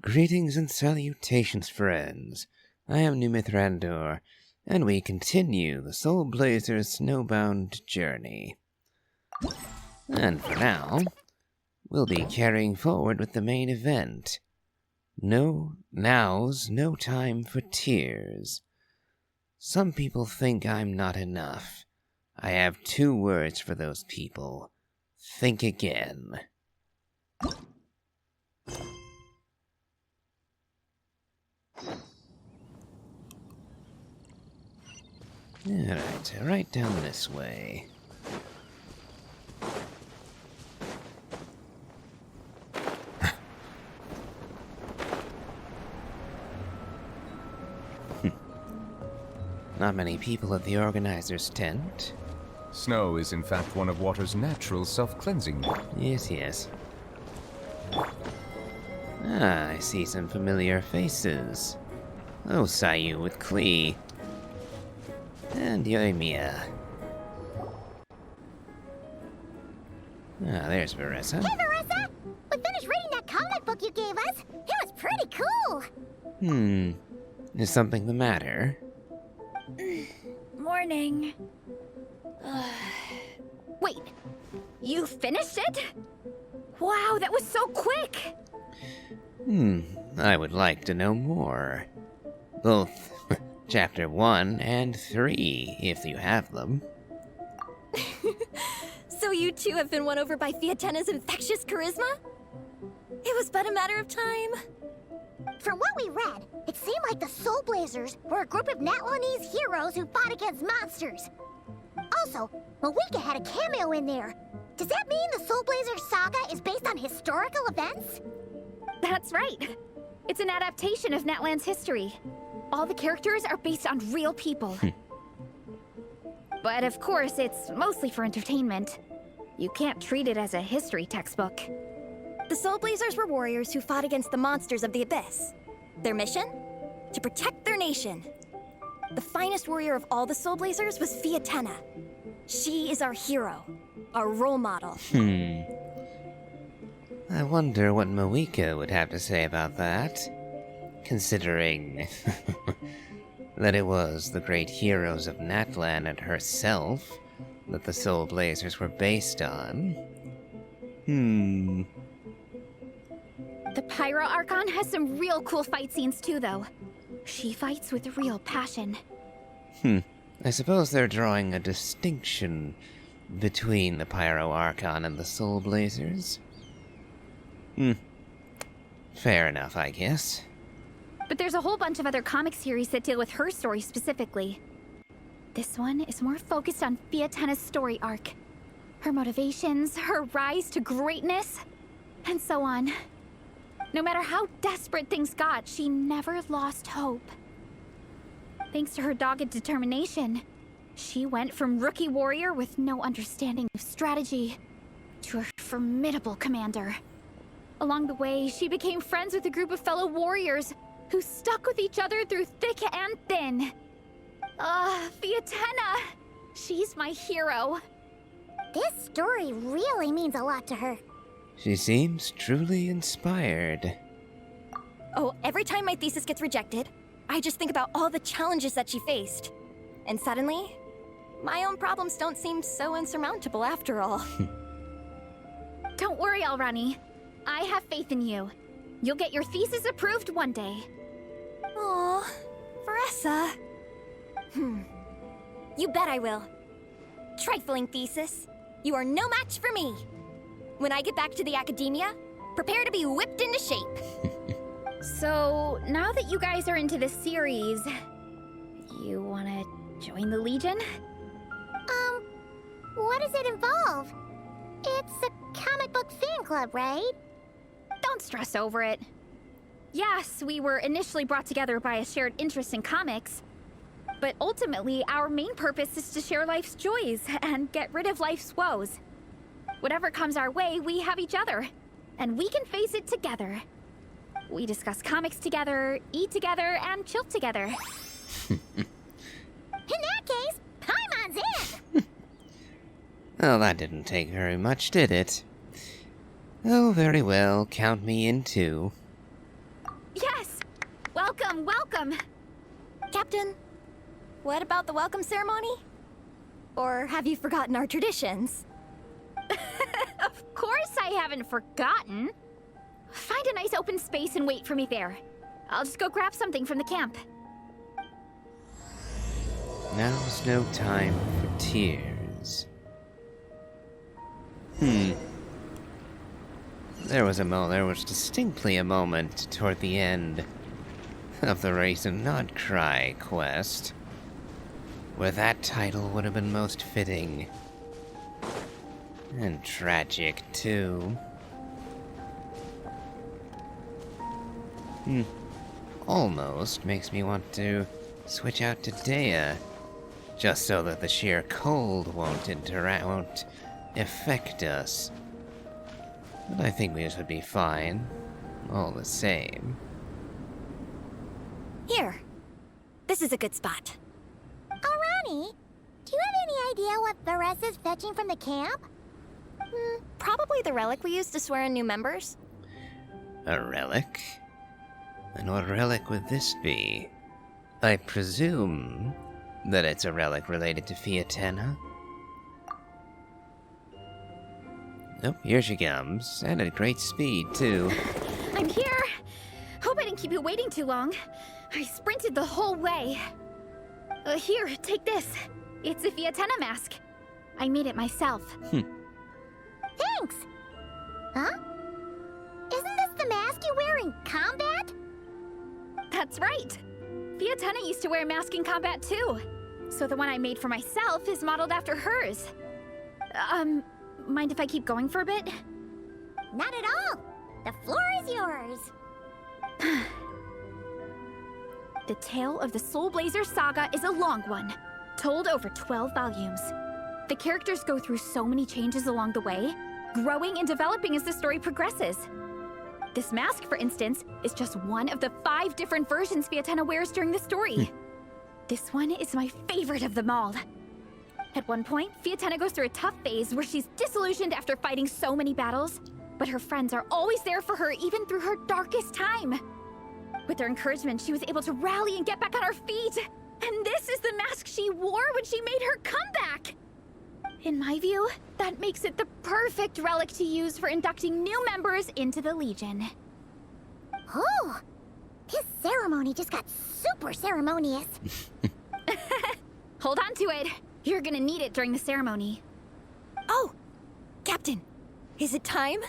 Greetings and salutations, friends. I am Numythrandor, and we continue the Soulblazers Snowbound journey. And for now, we'll be carrying forward with the main event. Now's no time for tears. Some people think I'm not enough. I have 2 words for those people. Think again. Alright, right down this way. Not many people at the organizer's tent. Snow is in fact one of water's natural self-cleansing. Yes. Ah, I see some familiar faces. Oh, Sayu with Klee. And Yoimiya. Ah, there's Veressa. Hey, Veressa! We finished reading that comic book you gave us. It was pretty cool. Is something the matter? Morning. Wait, you finished it? Wow, that was so quick! I would like to know more. Both Chapter 1 and 3, if you have them. So you too have been won over by Fiatena's infectious charisma? It was but a matter of time. From what we read, it seemed like the Soulblazers were a group of Natlanese heroes who fought against monsters. Also, Mawika had a cameo in there. Does that mean the Soulblazers saga is based on historical events? That's right. It's an adaptation of Natlan's history. All the characters are based on real people. But of course, it's mostly for entertainment. You can't treat it as a history textbook. The Soulblazers were warriors who fought against the monsters of the Abyss. Their mission? To protect their nation. The finest warrior of all the Soulblazers was Fiatena. She is our hero, our role model. I wonder what Mawika would have to say about that. Considering that it was the great heroes of Natlan and herself that the Soulblazers were based on. The Pyro Archon has some real cool fight scenes too, though. She fights with real passion. I suppose they're drawing a distinction between the Pyro Archon and the Soulblazers. Fair enough, I guess. But there's a whole bunch of other comic series that deal with her story specifically. This one is more focused on Fiatena's story arc. Her motivations, her rise to greatness, and so on. No matter how desperate things got, she never lost hope. Thanks to her dogged determination, she went from rookie warrior with no understanding of strategy to a formidable commander. Along the way, she became friends with a group of fellow warriors who stuck with each other through thick and thin. Fiatena! She's my hero. This story really means a lot to her. She seems truly inspired. Oh, every time my thesis gets rejected, I just think about all the challenges that she faced. And suddenly, my own problems don't seem so insurmountable after all. Don't worry, Alrani. I have faith in you. You'll get your thesis approved one day. Aw, Veressa. You bet I will. Trifling thesis. You are no match for me. When I get back to the academia, prepare to be whipped into shape. So, now that you guys are into this series, you wanna join the Legion? What does it involve? It's a comic book fan club, right? Don't stress over it. Yes, we were initially brought together by a shared interest in comics, but ultimately our main purpose is to share life's joys and get rid of life's woes. Whatever comes our way, we have each other, and we can face it together. We discuss comics together, eat together, and chill together. In that case, Paimon's in! Well, that didn't take very much, did it? Oh, very well, count me in too. Welcome, welcome! Captain, what about the welcome ceremony? Or have you forgotten our traditions? Of course I haven't forgotten. Find a nice open space and wait for me there. I'll just go grab something from the camp. Now's no time for tears. There was distinctly a moment toward the end of the Race and Not Cry quest where that title would have been most fitting. And tragic, too. Almost makes me want to switch out to Dea, just so that the sheer cold won't affect us. But I think we should be fine, all the same. Here. This is a good spot. Arani, do you have any idea what Vares is fetching from the camp? Probably the relic we used to swear in new members. A relic? And what relic would this be? I presume that it's a relic related to Fiatena? Oh, here she comes, and at great speed, too. I'm here! Hope I didn't keep you waiting too long. I sprinted the whole way. Here, take this. It's a Fiatena mask. I made it myself. Thanks! Huh? Isn't this the mask you wear in combat? That's right. Fiatena used to wear a mask in combat too. So the one I made for myself is modeled after hers. Mind if I keep going for a bit? Not at all! The floor is yours! The tale of the Soulblazers saga is a long one, told over 12 volumes. The characters go through so many changes along the way, growing and developing as the story progresses. This mask, for instance, is just one of the 5 different versions Fiatena wears during the story. This one is my favorite of them all. At one point, Fiatena goes through a tough phase where she's disillusioned after fighting so many battles, but her friends are always there for her even through her darkest time. With their encouragement, she was able to rally and get back on her feet. And this is the mask she wore when she made her comeback. In my view, that makes it the perfect relic to use for inducting new members into the Legion. Oh! This ceremony just got super ceremonious. Hold on to it. You're gonna need it during the ceremony. Oh! Captain, is it time?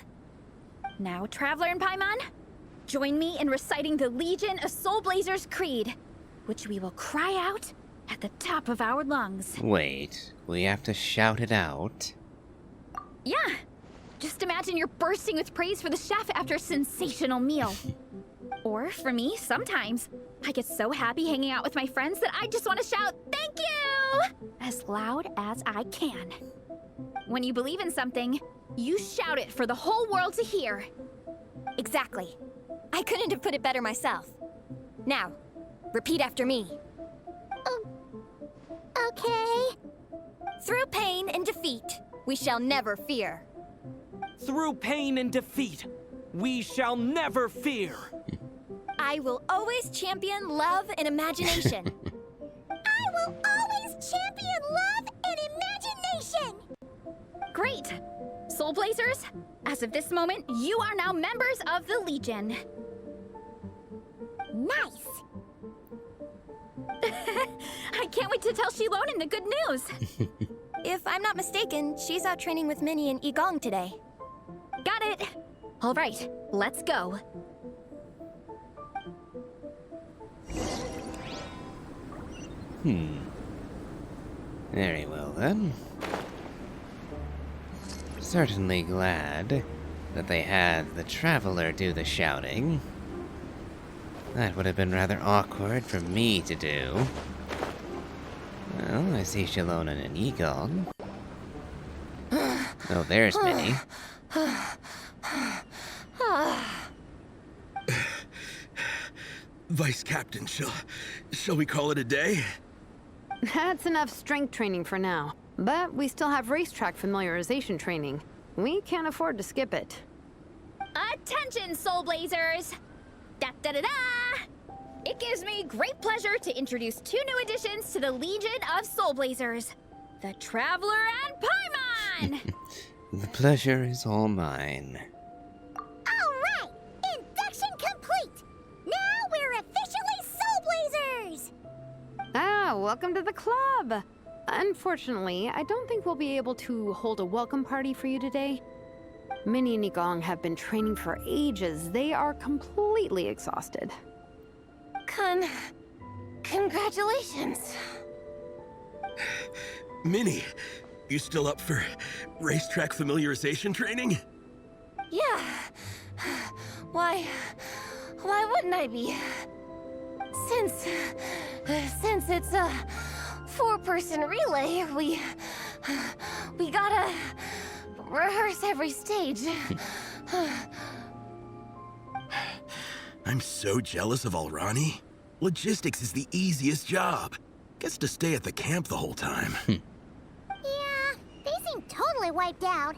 Now, Traveler and Paimon, join me in reciting the Legion of Soulblazers Creed, which we will cry out at the top of our lungs. Wait, we have to shout it out? Yeah. Just imagine you're bursting with praise for the chef after a sensational meal. Or, for me, sometimes, I get so happy hanging out with my friends that I just want to shout, "Thank you!" as loud as I can. When you believe in something, you shout it for the whole world to hear. Exactly. I couldn't have put it better myself. Now, repeat after me. Okay. Through pain and defeat, we shall never fear. Through pain and defeat, we shall never fear. I will always champion love and imagination. I will always champion love and imagination! Great! Soulblazers, as of this moment, you are now members of the Legion. Nice! I can't wait to tell Shilonen the good news. If I'm not mistaken, she's out training with Minnie and Igong today. Got it. All right, let's go. Very well then. Certainly glad that they had the Traveler do the shouting. That would have been rather awkward for me to do. Well, I see Shilonen and Egon. Oh, there's Minnie. Vice Captain, shall we call it a day? That's enough strength training for now. But we still have racetrack familiarization training. We can't afford to skip it. Attention, Soulblazers! Da-da-da-da! It gives me great pleasure to introduce 2 new additions to the Legion of Soulblazers, the Traveler and Paimon! The pleasure is all mine. Alright! Induction complete! Now we're officially Soulblazers! Ah, welcome to the club! Unfortunately, I don't think we'll be able to hold a welcome party for you today. Minnie and Igong have been training for ages. They are completely exhausted. Congratulations. Minnie, you still up for racetrack familiarization training? Yeah. Why wouldn't I be? Since it's a 4-person relay, we gotta rehearse every stage. I'm so jealous of Alrani. Logistics is the easiest job. Gets to stay at the camp the whole time. Yeah, they seem totally wiped out.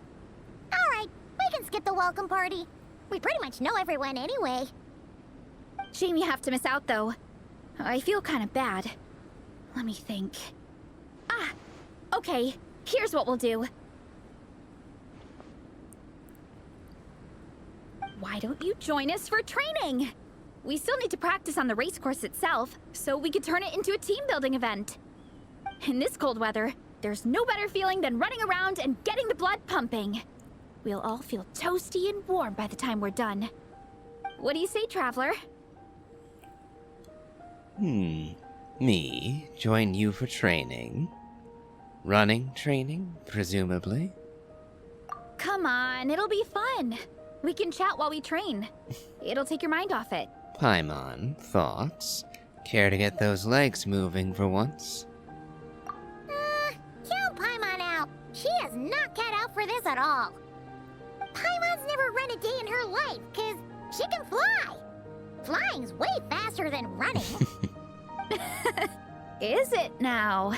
Alright, we can skip the welcome party. We pretty much know everyone anyway. Shame you have to miss out, though. I feel kind of bad. Let me think. Ah, okay. Here's what we'll do. Why don't you join us for training? We still need to practice on the race course itself, so we could turn it into a team-building event. In this cold weather, there's no better feeling than running around and getting the blood pumping. We'll all feel toasty and warm by the time we're done. What do you say, Traveler? Me join you for training? Running training, presumably? Come on, it'll be fun. We can chat while we train. It'll take your mind off it. Paimon, thoughts? Care to get those legs moving for once? Count Paimon out. She is not cut out for this at all. Paimon's never run a day in her life, because she can fly. Flying's way faster than running. Is it now?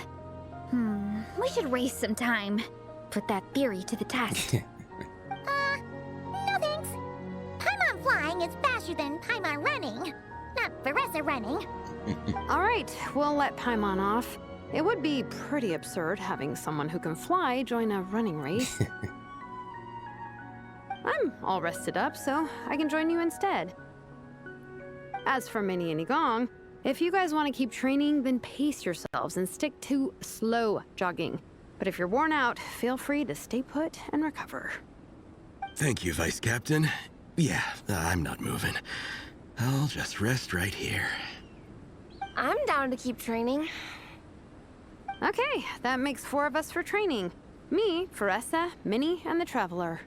We should race sometime. Put that theory to the test. No thanks. Paimon flying is faster than Paimon running. Not Veressa running. All right, we'll let Paimon off. It would be pretty absurd having someone who can fly join a running race. I'm all rested up, so I can join you instead. As for Minnie and Igong, if you guys want to keep training, then pace yourselves and stick to slow jogging. But if you're worn out, feel free to stay put and recover. Thank you, Vice Captain. Yeah, I'm not moving. I'll just rest right here. I'm down to keep training. Okay, that makes 4 of us for training. Me, Veressa, Minnie, and the Traveler.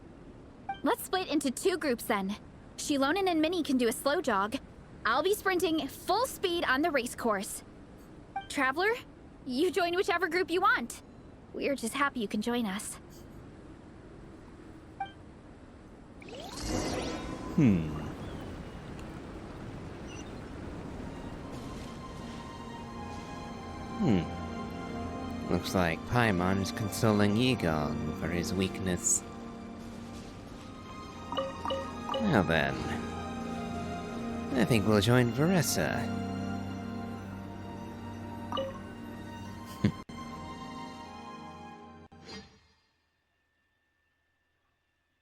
Let's split into 2 groups then. Shilonen and Minnie can do a slow jog. I'll be sprinting full speed on the race course. Traveler, you join whichever group you want. We're just happy you can join us. Looks like Paimon is consoling Igong for his weakness. Now then, I think we'll join Veressa.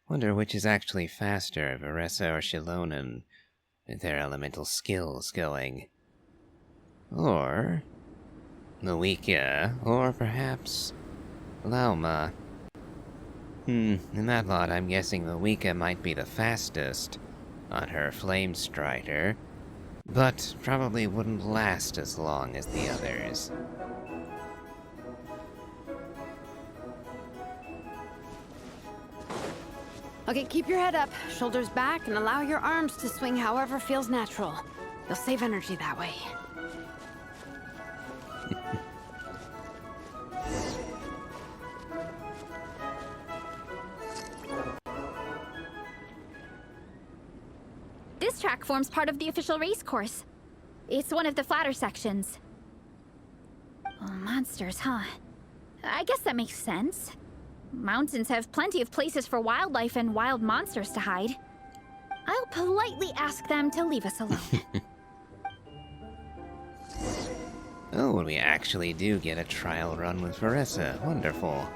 Wonder which is actually faster, Veressa or Shilonen, with their elemental skills going. Or Luika, or perhaps Lauma. In that lot, I'm guessing Luika might be the fastest on her Flame Strider, but probably wouldn't last as long as the others. Okay, keep your head up, shoulders back, and allow your arms to swing however feels natural. You'll save energy that way. This track forms part of the official race course. It's one of the flatter sections. Oh, monsters, huh? I guess that makes sense. Mountains have plenty of places for wildlife and wild monsters to hide. I'll politely ask them to leave us alone. Oh, we actually do get a trial run with Veressa. Wonderful.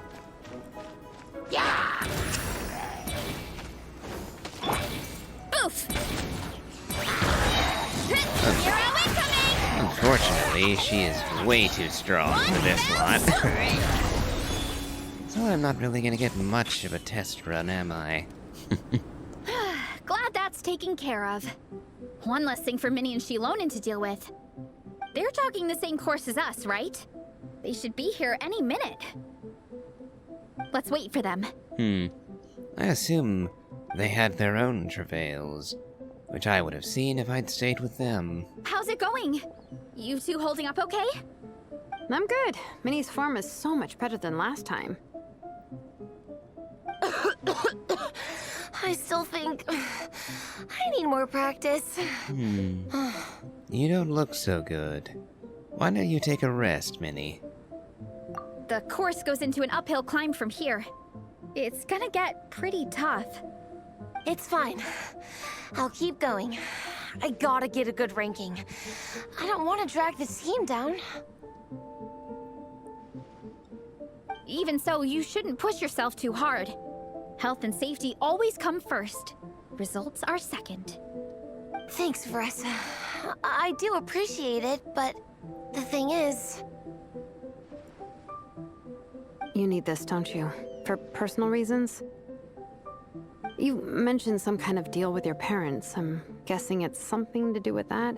Oof! Unfortunately, she is way too strong for this lot. So I'm not really gonna get much of a test run, am I? Glad that's taken care of. One less thing for Minnie and Shilonen to deal with. They're jogging the same course as us, right? They should be here any minute. Let's wait for them. I assume they had their own travails, which I would have seen if I'd stayed with them. How's it going? You two holding up okay? I'm good. Minnie's form is so much better than last time. I still think I need more practice. You don't look so good. Why don't you take a rest, Minnie? The course goes into an uphill climb from here. It's gonna get pretty tough. It's fine. I'll keep going. I gotta get a good ranking. I don't want to drag the team down. Even so, you shouldn't push yourself too hard. Health and safety always come first. Results are second. Thanks, Veressa. I do appreciate it, but the thing is... You need this, don't you? For personal reasons? You mentioned some kind of deal with your parents. I'm guessing it's something to do with that?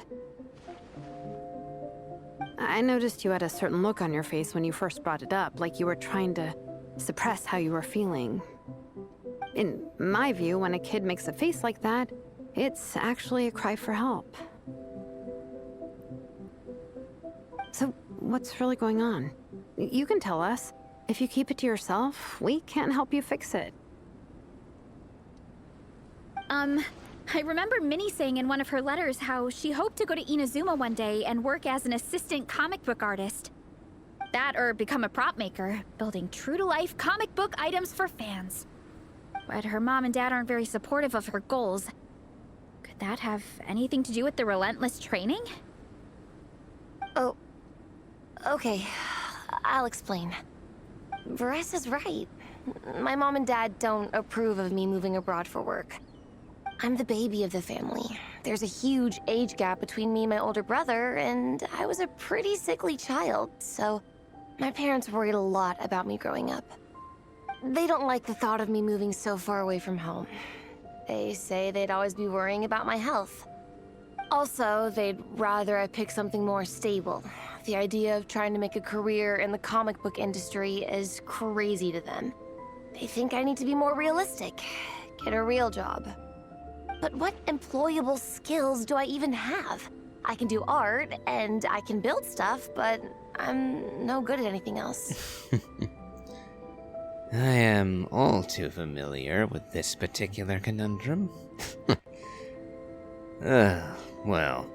I noticed you had a certain look on your face when you first brought it up, like you were trying to suppress how you were feeling. In my view, when a kid makes a face like that, it's actually a cry for help. So, what's really going on? You can tell us. If you keep it to yourself, we can't help you fix it. I remember Minnie saying in one of her letters how she hoped to go to Inazuma one day and work as an assistant comic book artist. That or become a prop maker, building true-to-life comic book items for fans. But her mom and dad aren't very supportive of her goals. Could that have anything to do with the relentless training? Oh, okay. I'll explain. Veressa's right. My mom and dad don't approve of me moving abroad for work. I'm the baby of the family. There's a huge age gap between me and my older brother, and I was a pretty sickly child, so my parents worried a lot about me growing up. They don't like the thought of me moving so far away from home. They say they'd always be worrying about my health. Also, they'd rather I pick something more stable. The idea of trying to make a career in the comic book industry is crazy to them. They think I need to be more realistic, get a real job. But what employable skills do I even have? I can do art, and I can build stuff, but I'm no good at anything else. I am all too familiar with this particular conundrum. Well,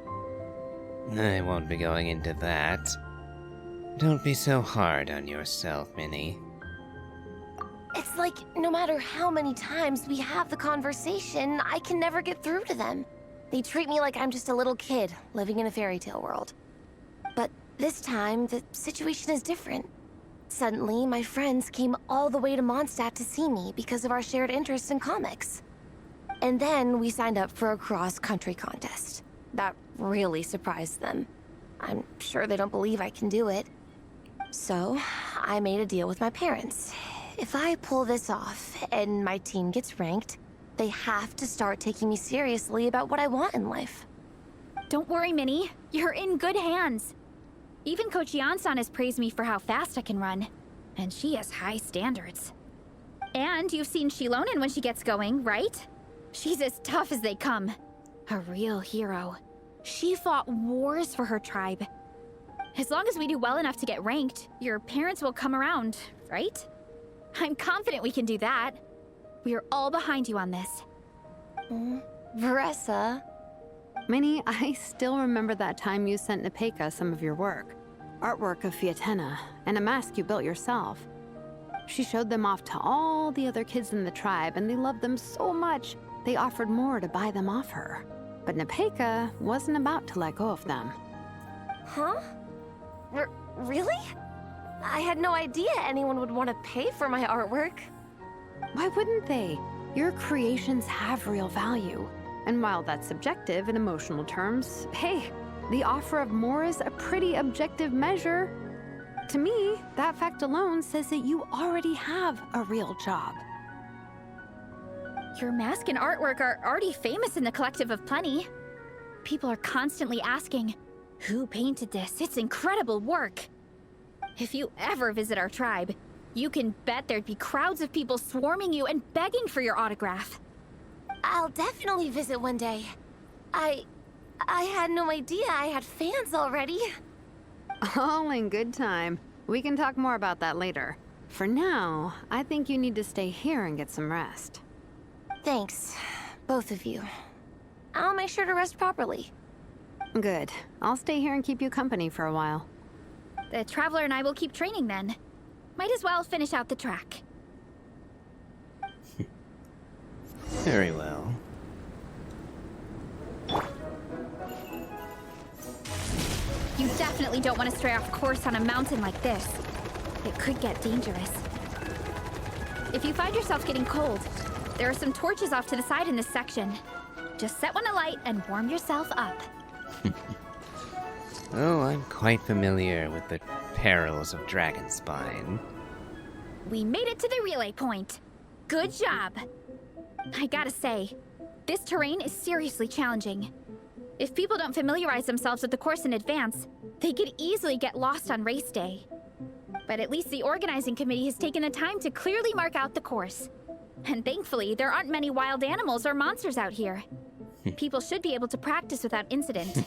I won't be going into that. Don't be so hard on yourself, Minnie. It's like, no matter how many times we have the conversation, I can never get through to them. They treat me like I'm just a little kid living in a fairy tale world. But this time, the situation is different. Suddenly, my friends came all the way to Mondstadt to see me because of our shared interest in comics. And then we signed up for a cross-country contest. That really surprised them. I'm sure they don't believe I can do it. So, I made a deal with my parents. If I pull this off and my team gets ranked, they have to start taking me seriously about what I want in life. Don't worry, Minnie. You're in good hands. Even Coach Jansan has praised me for how fast I can run. And she has high standards. And you've seen Shilonen when she gets going, right? She's as tough as they come. A real hero. She fought wars for her tribe. As long as we do well enough to get ranked, your parents will come around, right? I'm confident we can do that. We are all behind you on this. Veressa. Minnie, I still remember that time you sent Nepeka some of your work. Artwork of Fiatena, and a mask you built yourself. She showed them off to all the other kids in the tribe, and they loved them so much, they offered more to buy them off her. But Nepeka wasn't about to let go of them. Huh? Really? I had no idea anyone would want to pay for my artwork. Why wouldn't they? Your creations have real value. And while that's subjective in emotional terms, hey, the offer of more is a pretty objective measure. To me, that fact alone says that you already have a real job. Your mask and artwork are already famous in the Collective of Plenty. People are constantly asking, who painted this? It's incredible work. If you ever visit our tribe, you can bet there'd be crowds of people swarming you and begging for your autograph. I'll definitely visit one day. I had no idea I had fans already. All in good time. We can talk more about that later. For now, I think you need to stay here and get some rest. Thanks, both of you. I'll make sure to rest properly. Good. I'll stay here and keep you company for a while. The Traveler and I will keep training then. Might as well finish out the track. Very well. You definitely don't want to stray off course on a mountain like this. It could get dangerous. If you find yourself getting cold, there are some torches off to the side in this section. Just set one alight and warm yourself up. Oh, I'm quite familiar with the perils of Dragonspine. We made it to the relay point. Good job. I gotta say, this terrain is seriously challenging. If people don't familiarize themselves with the course in advance, they could easily get lost on race day. But at least the organizing committee has taken the time to clearly mark out the course. And thankfully, there aren't many wild animals or monsters out here. People should be able to practice without incident.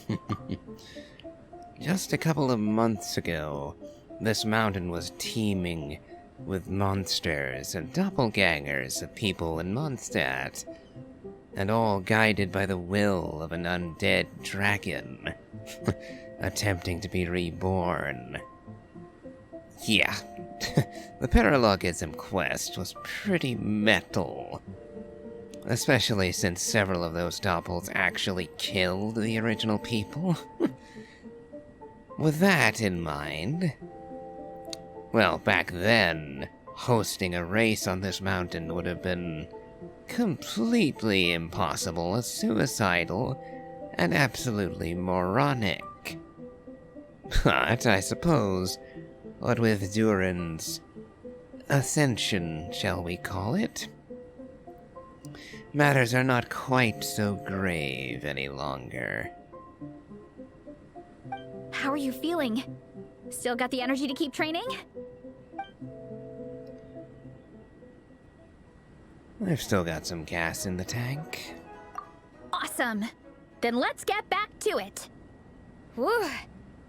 Just a couple of months ago, this mountain was teeming with monsters and doppelgangers of people in Mondstadt, and all guided by the will of an undead dragon, attempting to be reborn. Yeah, the paralogism quest was pretty metal. Especially since several of those doppels actually killed the original people. With that in mind, well, back then, hosting a race on this mountain would have been completely impossible, suicidal, and absolutely moronic. But I suppose, what with Durin's ascension, shall we call it, matters are not quite so grave any longer. How are you feeling? Still got the energy to keep training? I've still got some gas in the tank. Awesome! Then let's get back to it! Whew.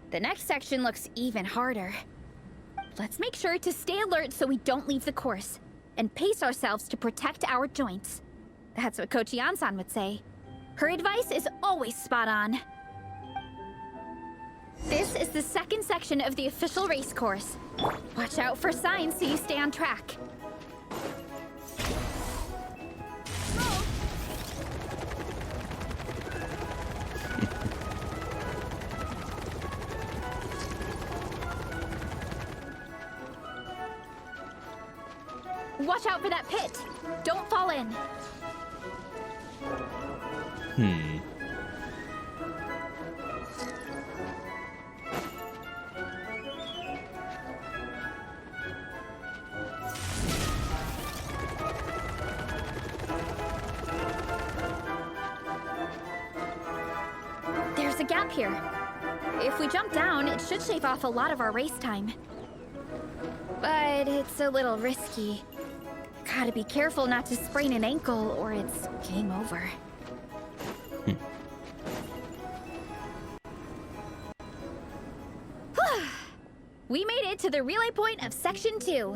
The next section looks even harder. Let's make sure to stay alert so we don't leave the course, and pace ourselves to protect our joints. That's what Coach Yansan would say. Her advice is always spot on. This is the second section of the official race course. Watch out for signs so you stay on track. Watch out for that pit! Don't fall in! There's a gap here. If we jump down, it should shave off a lot of our race time. But it's a little risky. Gotta be careful not to sprain an ankle or it's game over. We made it to the relay point of Section 2.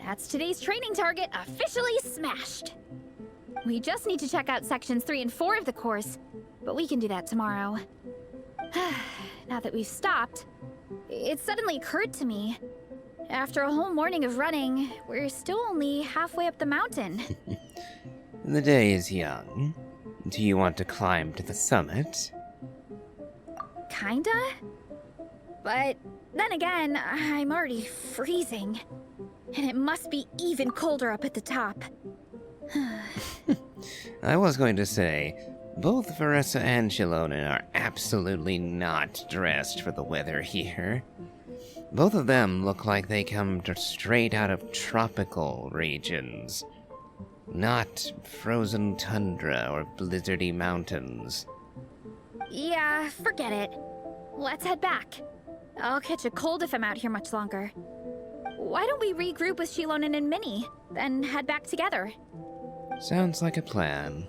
That's today's training target officially smashed. We just need to check out Sections 3 and 4 of the course, but we can do that tomorrow. Now that we've stopped, it suddenly occurred to me. After a whole morning of running, we're still only halfway up the mountain. The day is young. Do you want to climb to the summit? Kinda? But Then again, I'm already freezing. And it must be even colder up at the top. I was going to say, both Veressa and Shilonen are absolutely not dressed for the weather here. Both of them look like they come straight out of tropical regions. Not frozen tundra or blizzardy mountains. Yeah, forget it. Let's head back. I'll catch a cold if I'm out here much longer. Why don't we regroup with Shilonen and Minnie, then head back together? Sounds like a plan.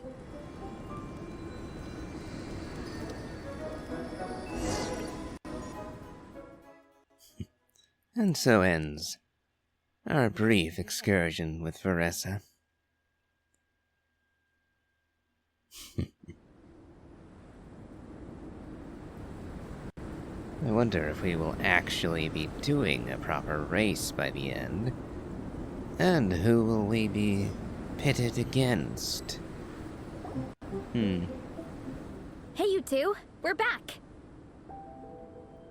And so ends our brief excursion with Veressa. I wonder if we will actually be doing a proper race by the end. And who will we be pitted against? Hey, you two. We're back.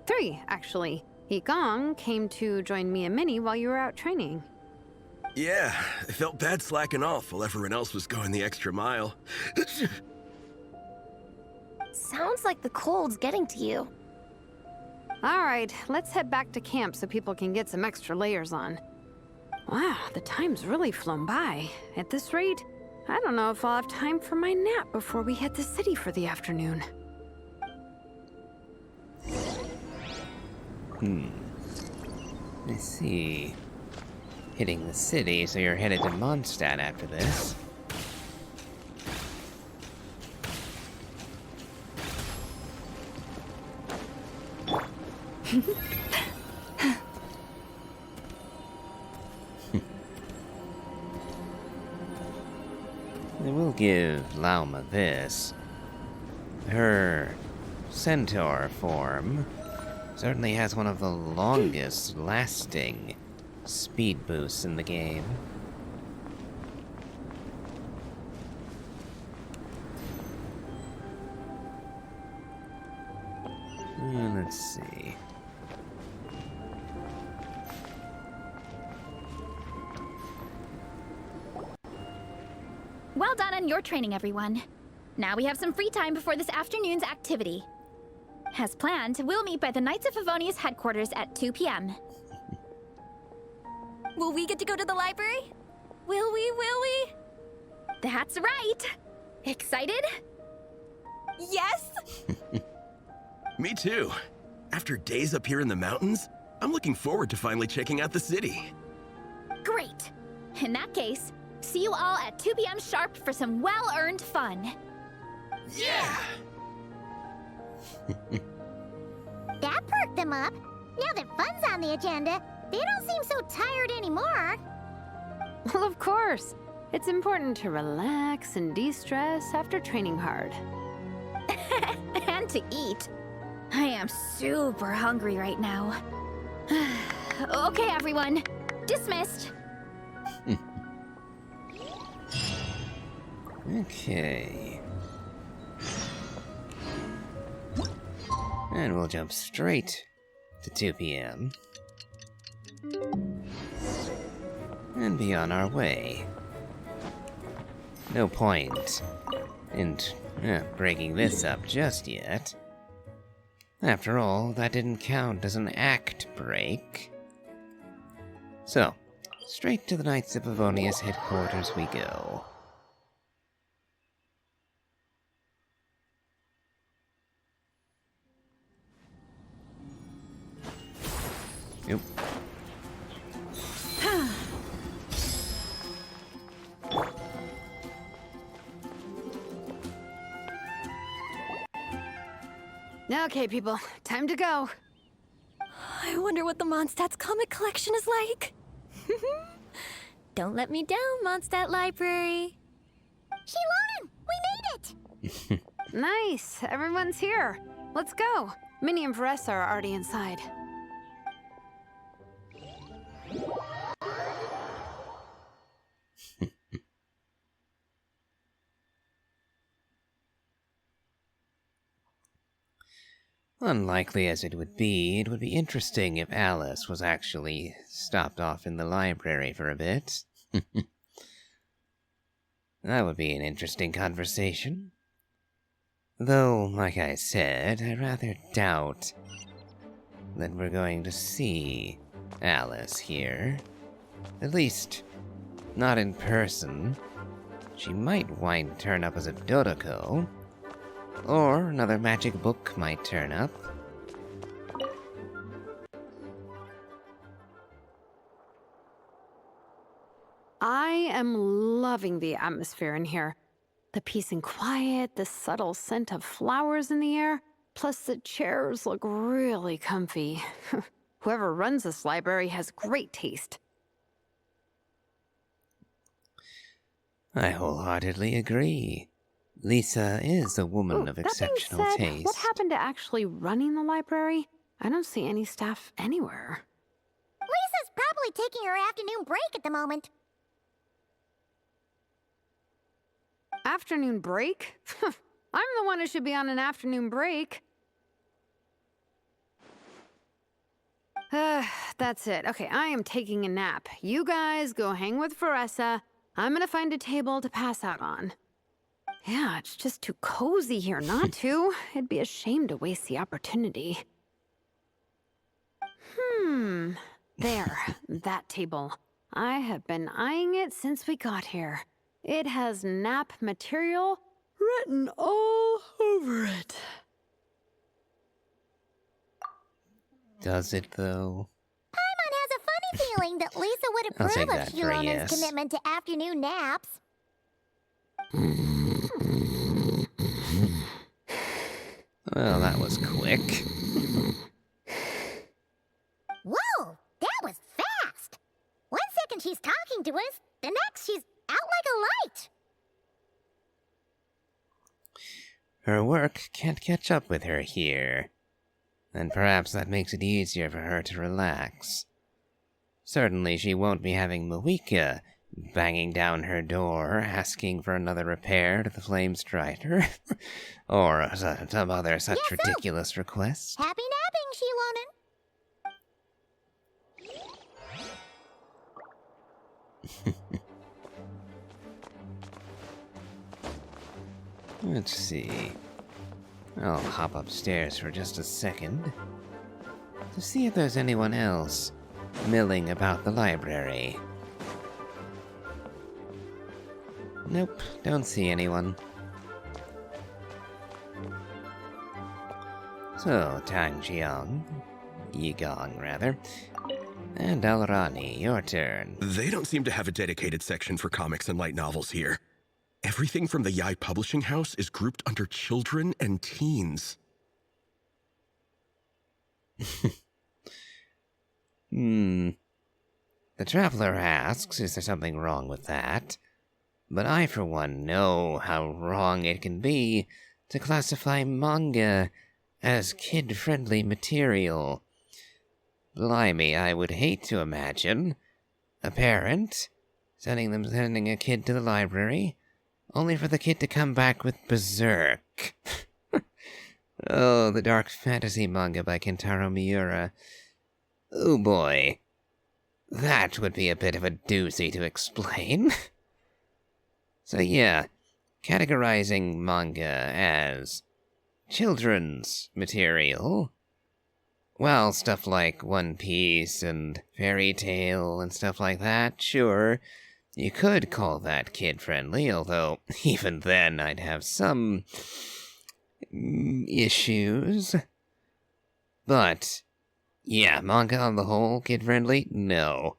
3, actually. Yigong came to join me and Minnie while you were out training. Yeah, I felt bad slacking off while everyone else was going the extra mile. Sounds like the cold's getting to you. Alright, let's head back to camp so people can get some extra layers on. Wow, the time's really flown by. At this rate, I don't know if I'll have time for my nap before we hit the city for the afternoon. I see. Hitting the city, so you're headed to Mondstadt after this. I will give Lauma this. Her centaur form certainly has one of the longest lasting speed boosts in the game. Let's see. Well done on your training, everyone. Now we have some free time before this afternoon's activity. As planned, we'll meet by the Knights of Favonius headquarters at 2 p.m. Will we get to go to the library? Will we? That's right! Excited? Yes! Me too. After days up here in the mountains, I'm looking forward to finally checking out the city. Great! In that case, see you all at 2 p.m. sharp for some well-earned fun. Yeah! That perked them up. Now that fun's on the agenda, they don't seem so tired anymore. Well, of course. It's important to relax and de-stress after training hard. And to eat. I am super hungry right now. Okay, everyone. Dismissed. Okay. And we'll jump straight to 2 p.m. and be on our way. No point in breaking this up just yet. After all, that didn't count as an act break. So, straight to the Knights of Favonius headquarters we go. Yep. Okay, people, time to go. I wonder what the Mondstadt's comic collection is like. Don't let me down, Mondstadt Library. Shilonen, we made it! Nice, everyone's here. Let's go. Minnie and Veressa are already inside. Unlikely as it would be interesting if Alice was actually stopped off in the library for a bit. That would be an interesting conversation. Though, like I said, I rather doubt that we're going to see Alice here. At least, not in person. She might turn up as a Dodoko. Or another magic book might turn up. I am loving the atmosphere in here. The peace and quiet, the subtle scent of flowers in the air, plus the chairs look really comfy. Whoever runs this library has great taste. I wholeheartedly agree. Lisa is a woman of exceptional that being said, taste. what happened to actually running the library? I don't see any staff anywhere. Lisa's probably taking her afternoon break at the moment. Afternoon break? I'm the one who should be on an afternoon break. That's it. Okay, I am taking a nap. You guys go hang with Faressa. I'm gonna find a table to pass out on. Yeah, it's just too cozy here not to. It'd be a shame to waste the opportunity. There, that table. I have been eyeing it since we got here. It has nap material written all over it. Does it, though? Paimon has a funny feeling that Lisa would I'll approve take of that for a Shilona's yes. commitment to afternoon naps. Well, that was quick. Whoa, that was fast! 1 second she's talking to us, the next she's out like a light. Her work can't catch up with her here. And perhaps that makes it easier for her to relax. Certainly she won't be having Mawika banging down her door asking for another repair to the Flame Strider. Or some other such Yes, sir. ridiculous request. Happy napping, Shilonen. Let's see. I'll hop upstairs for just a second to see if there's anyone else milling about the library. Nope, don't see anyone. So, Yigong rather, and Alrani, your turn. They don't seem to have a dedicated section for comics and light novels here. Everything from the Yai Publishing House is grouped under children and teens. The Traveler asks, is there something wrong with that? But I, for one, know how wrong it can be to classify manga as kid-friendly material. Blimey, I would hate to imagine a parent sending a kid to the library, only for the kid to come back with Berserk. Oh, the dark fantasy manga by Kentaro Miura. Oh boy. That would be a bit of a doozy to explain. So yeah, categorizing manga as children's material, well, stuff like One Piece and Fairy Tail and stuff like that, sure, you could call that kid-friendly, although even then I'd have some issues. But yeah, manga on the whole, kid-friendly? No.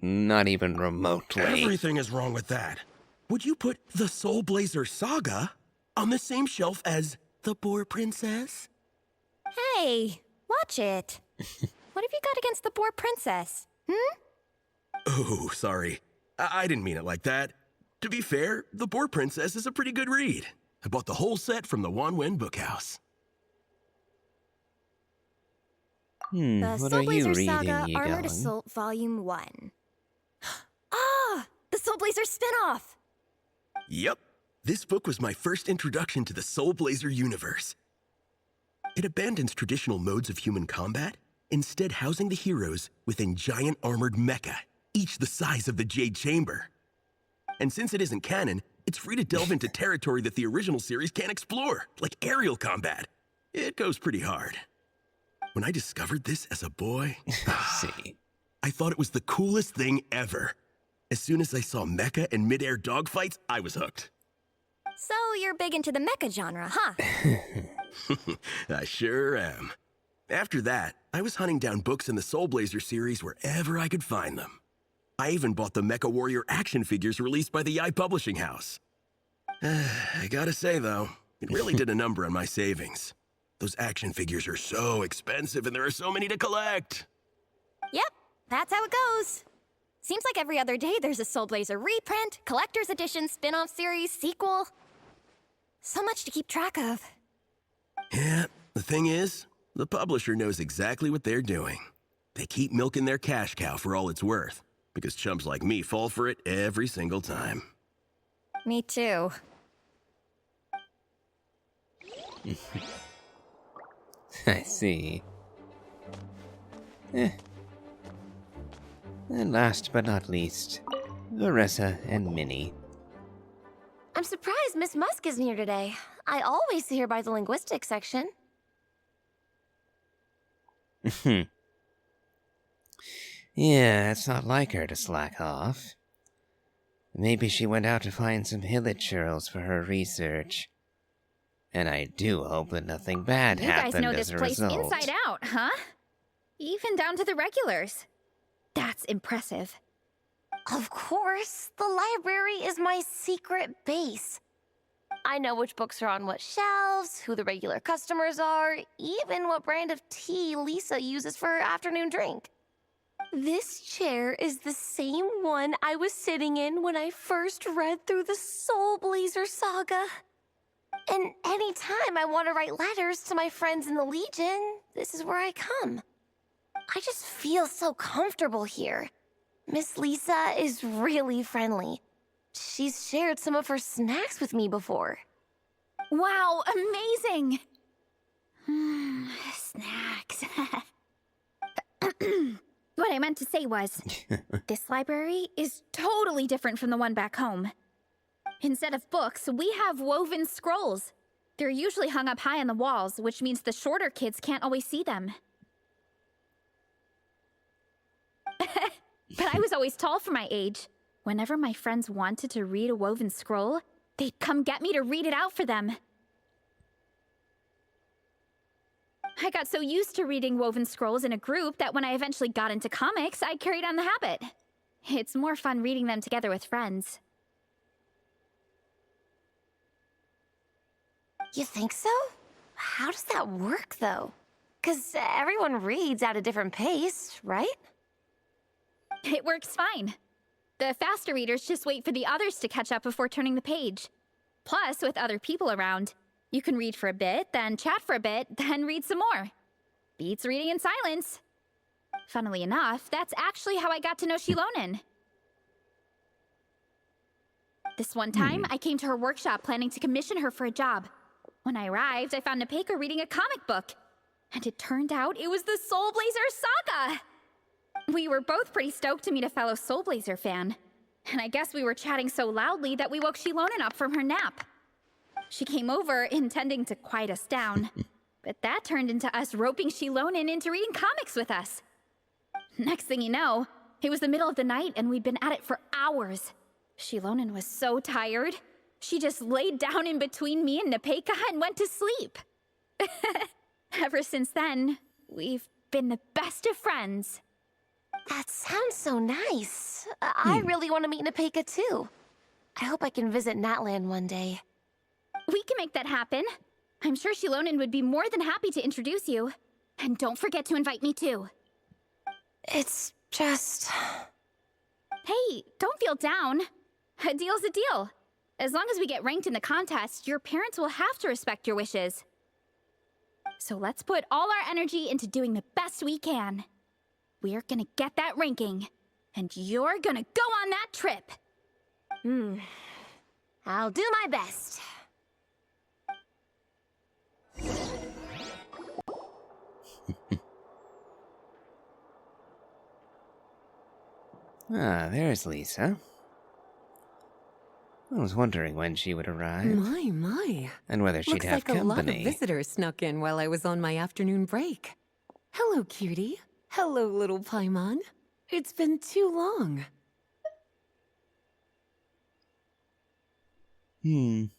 Not even remotely. Everything is wrong with that. Would you put the Soulblazer saga on the same shelf as the Boar Princess? Hey, watch it. What have you got against the Boar Princess? Oh, sorry. I didn't mean it like that. To be fair, the Boar Princess is a pretty good read. I bought the whole set from the Wanwen Bookhouse. The What are you Soulblazer reading, Saga Armored Yigong? Assault Volume 1. Ah! The Soulblazer spin-off! Yep. This book was my first introduction to the Soulblazer universe. It abandons traditional modes of human combat, instead housing the heroes within giant armored mecha, each the size of the Jade Chamber. And since it isn't canon, it's free to delve into territory that the original series can't explore, like aerial combat. It goes pretty hard. When I discovered this as a boy, I thought it was the coolest thing ever. As soon as I saw mecha and mid-air dogfights, I was hooked. So you're big into the mecha genre, huh? I sure am. After that, I was hunting down books in the Soulblazers series wherever I could find them. I even bought the Mecha Warrior action figures released by the Yi Publishing House. I gotta say, though, it really did a number on my savings. Those action figures are so expensive and there are so many to collect. Yep, that's how it goes. Seems like every other day there's a Soulblazer reprint, collector's edition, spin-off series, sequel. So much to keep track of. Yeah, the thing is, the publisher knows exactly what they're doing. They keep milking their cash cow for all it's worth, because chumps like me fall for it every single time. Me too. I see. And last but not least, Larissa and Minnie. I'm surprised Miss Musk isn't here today. I always see her by the linguistics section. Yeah, it's not like her to slack off. Maybe she went out to find some hilichurls for her research. And I do hope that nothing bad happened as a result. You guys know this place inside out, huh? Even down to the regulars. That's impressive. Of course, the library is my secret base. I know which books are on what shelves, who the regular customers are, even what brand of tea Lisa uses for her afternoon drink. This chair is the same one I was sitting in when I first read through the Soulblazer saga. And anytime I want to write letters to my friends in the Legion, this is where I come. I just feel so comfortable here. Miss Lisa is really friendly. She's shared some of her snacks with me before. Wow, amazing! Snacks. What I meant to say was, this library is totally different from the one back home. Instead of books, we have woven scrolls. They're usually hung up high on the walls, which means the shorter kids can't always see them. But I was always tall for my age. Whenever my friends wanted to read a woven scroll, they'd come get me to read it out for them. I got so used to reading woven scrolls in a group that when I eventually got into comics, I carried on the habit. It's more fun reading them together with friends. You think so? How does that work, though? 'Cause everyone reads at a different pace, right? It works fine. The faster readers just wait for the others to catch up before turning the page. Plus, with other people around, you can read for a bit, then chat for a bit, then read some more. Beats reading in silence. Funnily enough, that's actually how I got to know Shilonen. This one time, I came to her workshop planning to commission her for a job. When I arrived, I found Nepeka reading a comic book. And it turned out it was the Soulblazer saga! We were both pretty stoked to meet a fellow Soulblazer fan. And I guess we were chatting so loudly that we woke Shilonen up from her nap. She came over, intending to quiet us down. But that turned into us roping Shilonen into reading comics with us. Next thing you know, it was the middle of the night and we'd been at it for hours. Shilonen was so tired. She just laid down in between me and Nepeka and went to sleep. Ever since then, we've been the best of friends. That sounds so nice. I really want to meet Nepeka too. I hope I can visit Natland one day. We can make that happen. I'm sure Shilonen would be more than happy to introduce you. And don't forget to invite me too. It's just... Hey, don't feel down. A deal's a deal. As long as we get ranked in the contest, your parents will have to respect your wishes. So let's put all our energy into doing the best we can. We're gonna get that ranking, and you're gonna go on that trip. I'll do my best. Ah, there's Lisa. I was wondering when she would arrive. My. And whether she'd Looks have like a lot of company. visitors snuck in while I was on my afternoon break. Hello, cutie. Hello, little Paimon. It's been too long. We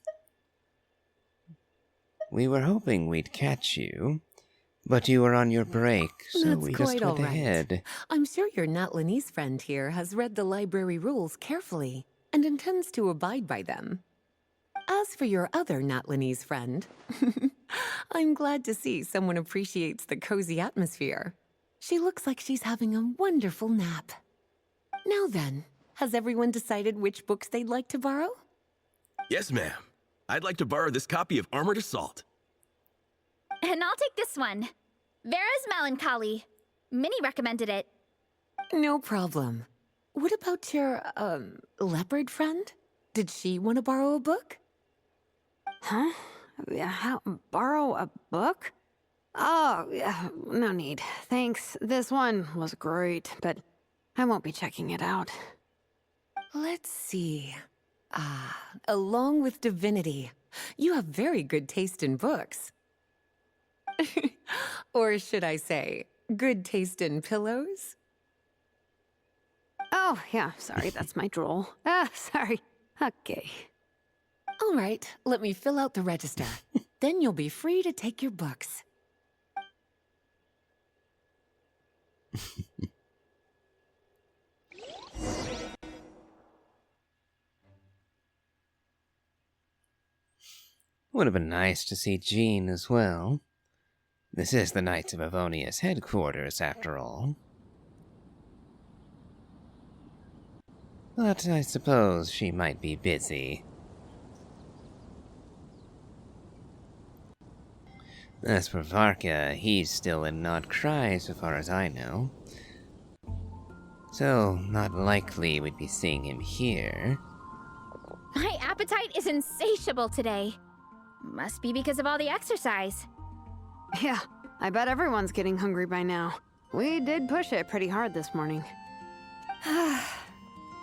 were hoping we'd catch you, but you were on your break, so That's we quite just all went right. ahead. I'm sure your Natlanese friend here has read the library rules carefully and intends to abide by them. As for your other Natlanese friend, I'm glad to see someone appreciates the cozy atmosphere. She looks like she's having a wonderful nap. Now then, has everyone decided which books they'd like to borrow? Yes, ma'am. I'd like to borrow this copy of Armored Assault. And I'll take this one. Vera's Melancholy. Minnie recommended it. No problem. What about your, leopard friend? Did she want to borrow a book? Huh? Borrow a book? Oh, yeah, no need. Thanks. This one was great, but I won't be checking it out. Let's see. Along with Divinity, you have very good taste in books. Or should I say, good taste in pillows? Oh, yeah, sorry, that's my drool. Sorry. Okay. All right, let me fill out the register. Then you'll be free to take your books. Would have been nice to see Jean as well. This is the Knights of Avonia's headquarters, after all. But I suppose she might be busy. As for Varka, he's still in Nod Cry so far as I know. So, not likely we'd be seeing him here. My appetite is insatiable today. Must be because of all the exercise. Yeah, I bet everyone's getting hungry by now. We did push it pretty hard this morning.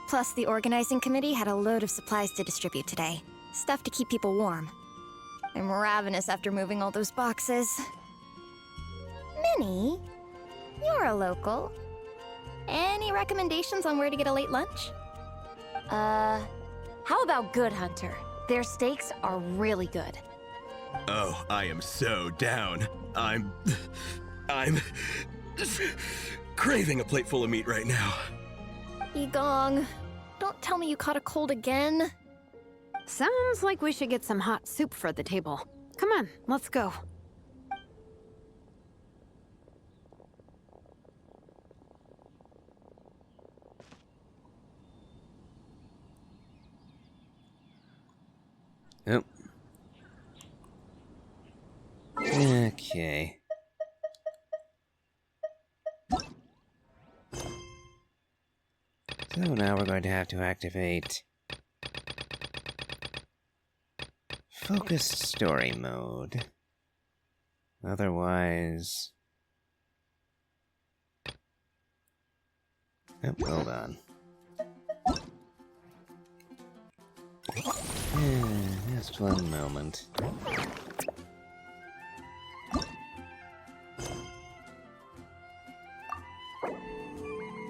Plus, the organizing committee had a load of supplies to distribute today. Stuff to keep people warm. I'm ravenous after moving all those boxes. Minnie, you're a local. Any recommendations on where to get a late lunch? How about Good Hunter? Their steaks are really good. Oh, I am so down. I'm craving a plate full of meat right now. Yigong, don't tell me you caught a cold again. Sounds like we should get some hot soup for the table. Come on, let's go. Oh. Okay. So now we're going to have to activate focused story mode. Otherwise... Oh, hold on. Just one moment.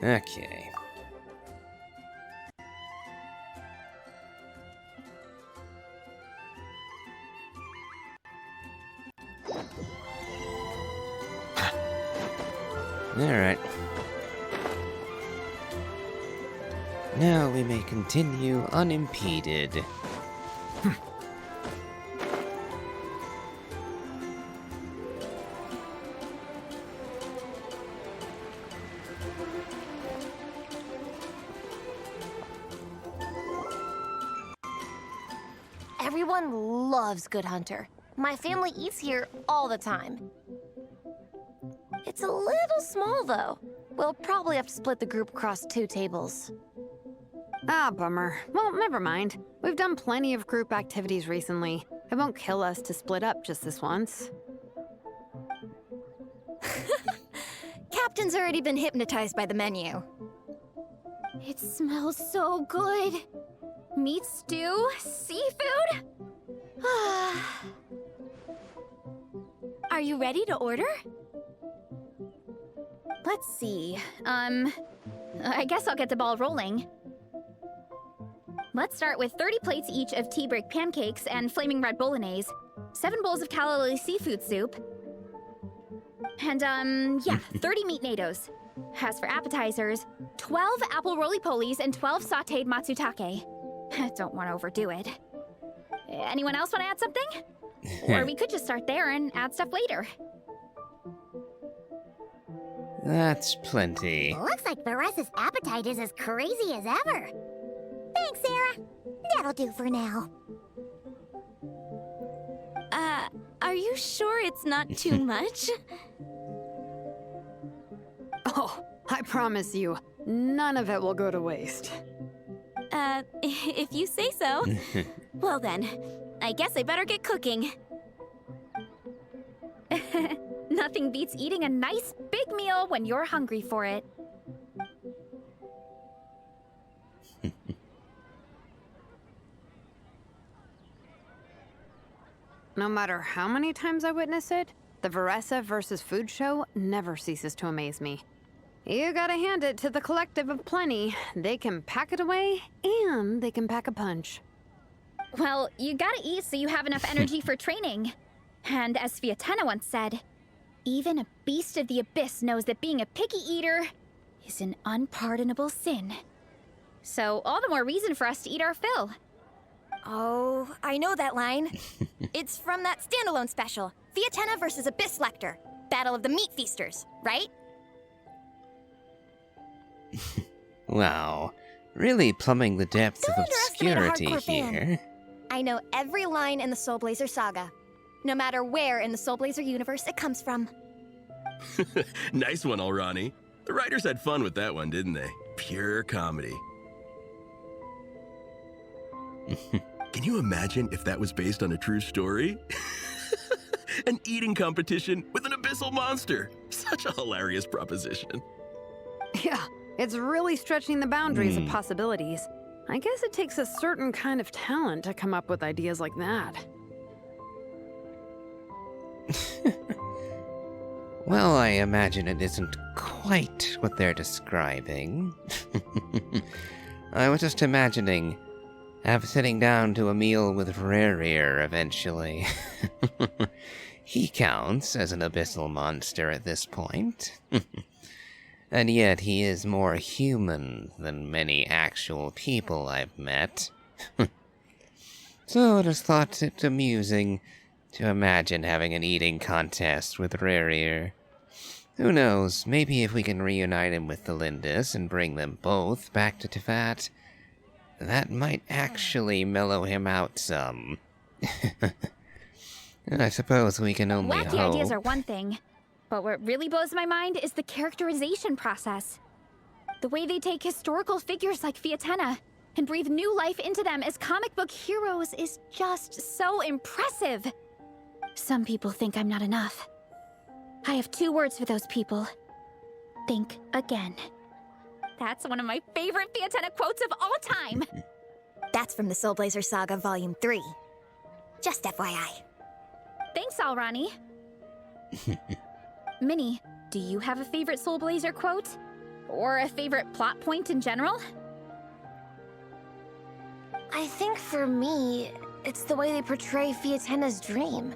Okay. Alright. Now we may continue unimpeded. Everyone loves Good Hunter. My family eats here all the time. It's a little small, though. We'll probably have to split the group across 2 tables. Ah, bummer. Well, never mind. We've done plenty of group activities recently. It won't kill us to split up just this once. Captain's already been hypnotized by the menu. It smells so good. Meat stew? Seafood? Are you ready to order? Let's see. I guess I'll get the ball rolling. Let's start with 30 plates each of tea break pancakes and flaming red bolognese, 7 bowls of calla seafood soup, and, 30 meat nados. As for appetizers, 12 apple roly-polies and 12 sautéed matsutake. Don't want to overdo it. Anyone else want to add something? Or we could just start there and add stuff later. That's plenty. Looks like Varesa's appetite is as crazy as ever. Thanks, Sarah. That'll do for now. Are you sure it's not too much? Oh, I promise you, none of it will go to waste. If you say so. Well then, I guess I better get cooking. Nothing beats eating a nice big meal when you're hungry for it. No matter how many times I witness it, the Varesa versus food show never ceases to amaze me. You gotta hand it to the collective of plenty. They can pack it away, and they can pack a punch. Well, you gotta eat so you have enough energy for training. And as Fiatena once said, even a beast of the abyss knows that being a picky eater is an unpardonable sin. So all the more reason for us to eat our fill. Oh, I know that line. It's from that standalone special, Fiatena versus Abyss Lector, Battle of the Meat Feasters, right? Wow, really plumbing the depths of underestimate a obscurity hardcore fan. here. I know every line in the Soulblazer saga, no matter where in the Soulblazer universe it comes from. Nice one, Alrani. The writers had fun with that one, didn't they? Pure comedy. Can you imagine if that was based on a true story? An eating competition with an abyssal monster. Such a hilarious proposition. Yeah, it's really stretching the boundaries of possibilities. I guess it takes a certain kind of talent to come up with ideas like that. Well, I imagine it isn't quite what they're describing. I was just imagining sitting down to a meal with Rerir eventually. He counts as an abyssal monster at this point. And yet he is more human than many actual people I've met. So I just thought it amusing to imagine having an eating contest with Rerir. Who knows, maybe if we can reunite him with the Lindis and bring them both back to Tefat, that might actually mellow him out some. I suppose we can only Wacky hope. ideas are one thing, but what really blows my mind is the characterization process. The way they take historical figures like Fiatena and breathe new life into them as comic book heroes is just so impressive. Some people think I'm not enough. I have 2 words for those people. Think again. That's one of my favorite Fiatena quotes of all time. That's from the Soulblazer Saga Volume 3. Just FYI. Thanks, Alrani. Minnie, do you have a favorite Soulblazer quote? Or a favorite plot point in general? I think for me, it's the way they portray Fiatena's dream.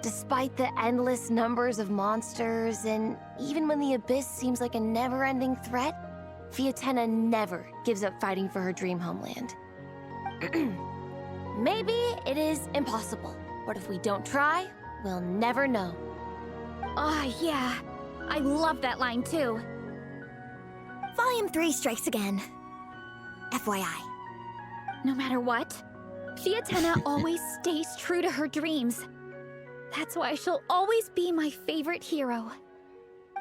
Despite the endless numbers of monsters, and even when the Abyss seems like a never-ending threat, Fiatena never gives up fighting for her dream homeland. Maybe it is impossible, but if we don't try, we'll never know. Oh, yeah. I love that line, too. Volume 3 strikes again. FYI. No matter what, Fiatena always stays true to her dreams. That's why she'll always be my favorite hero.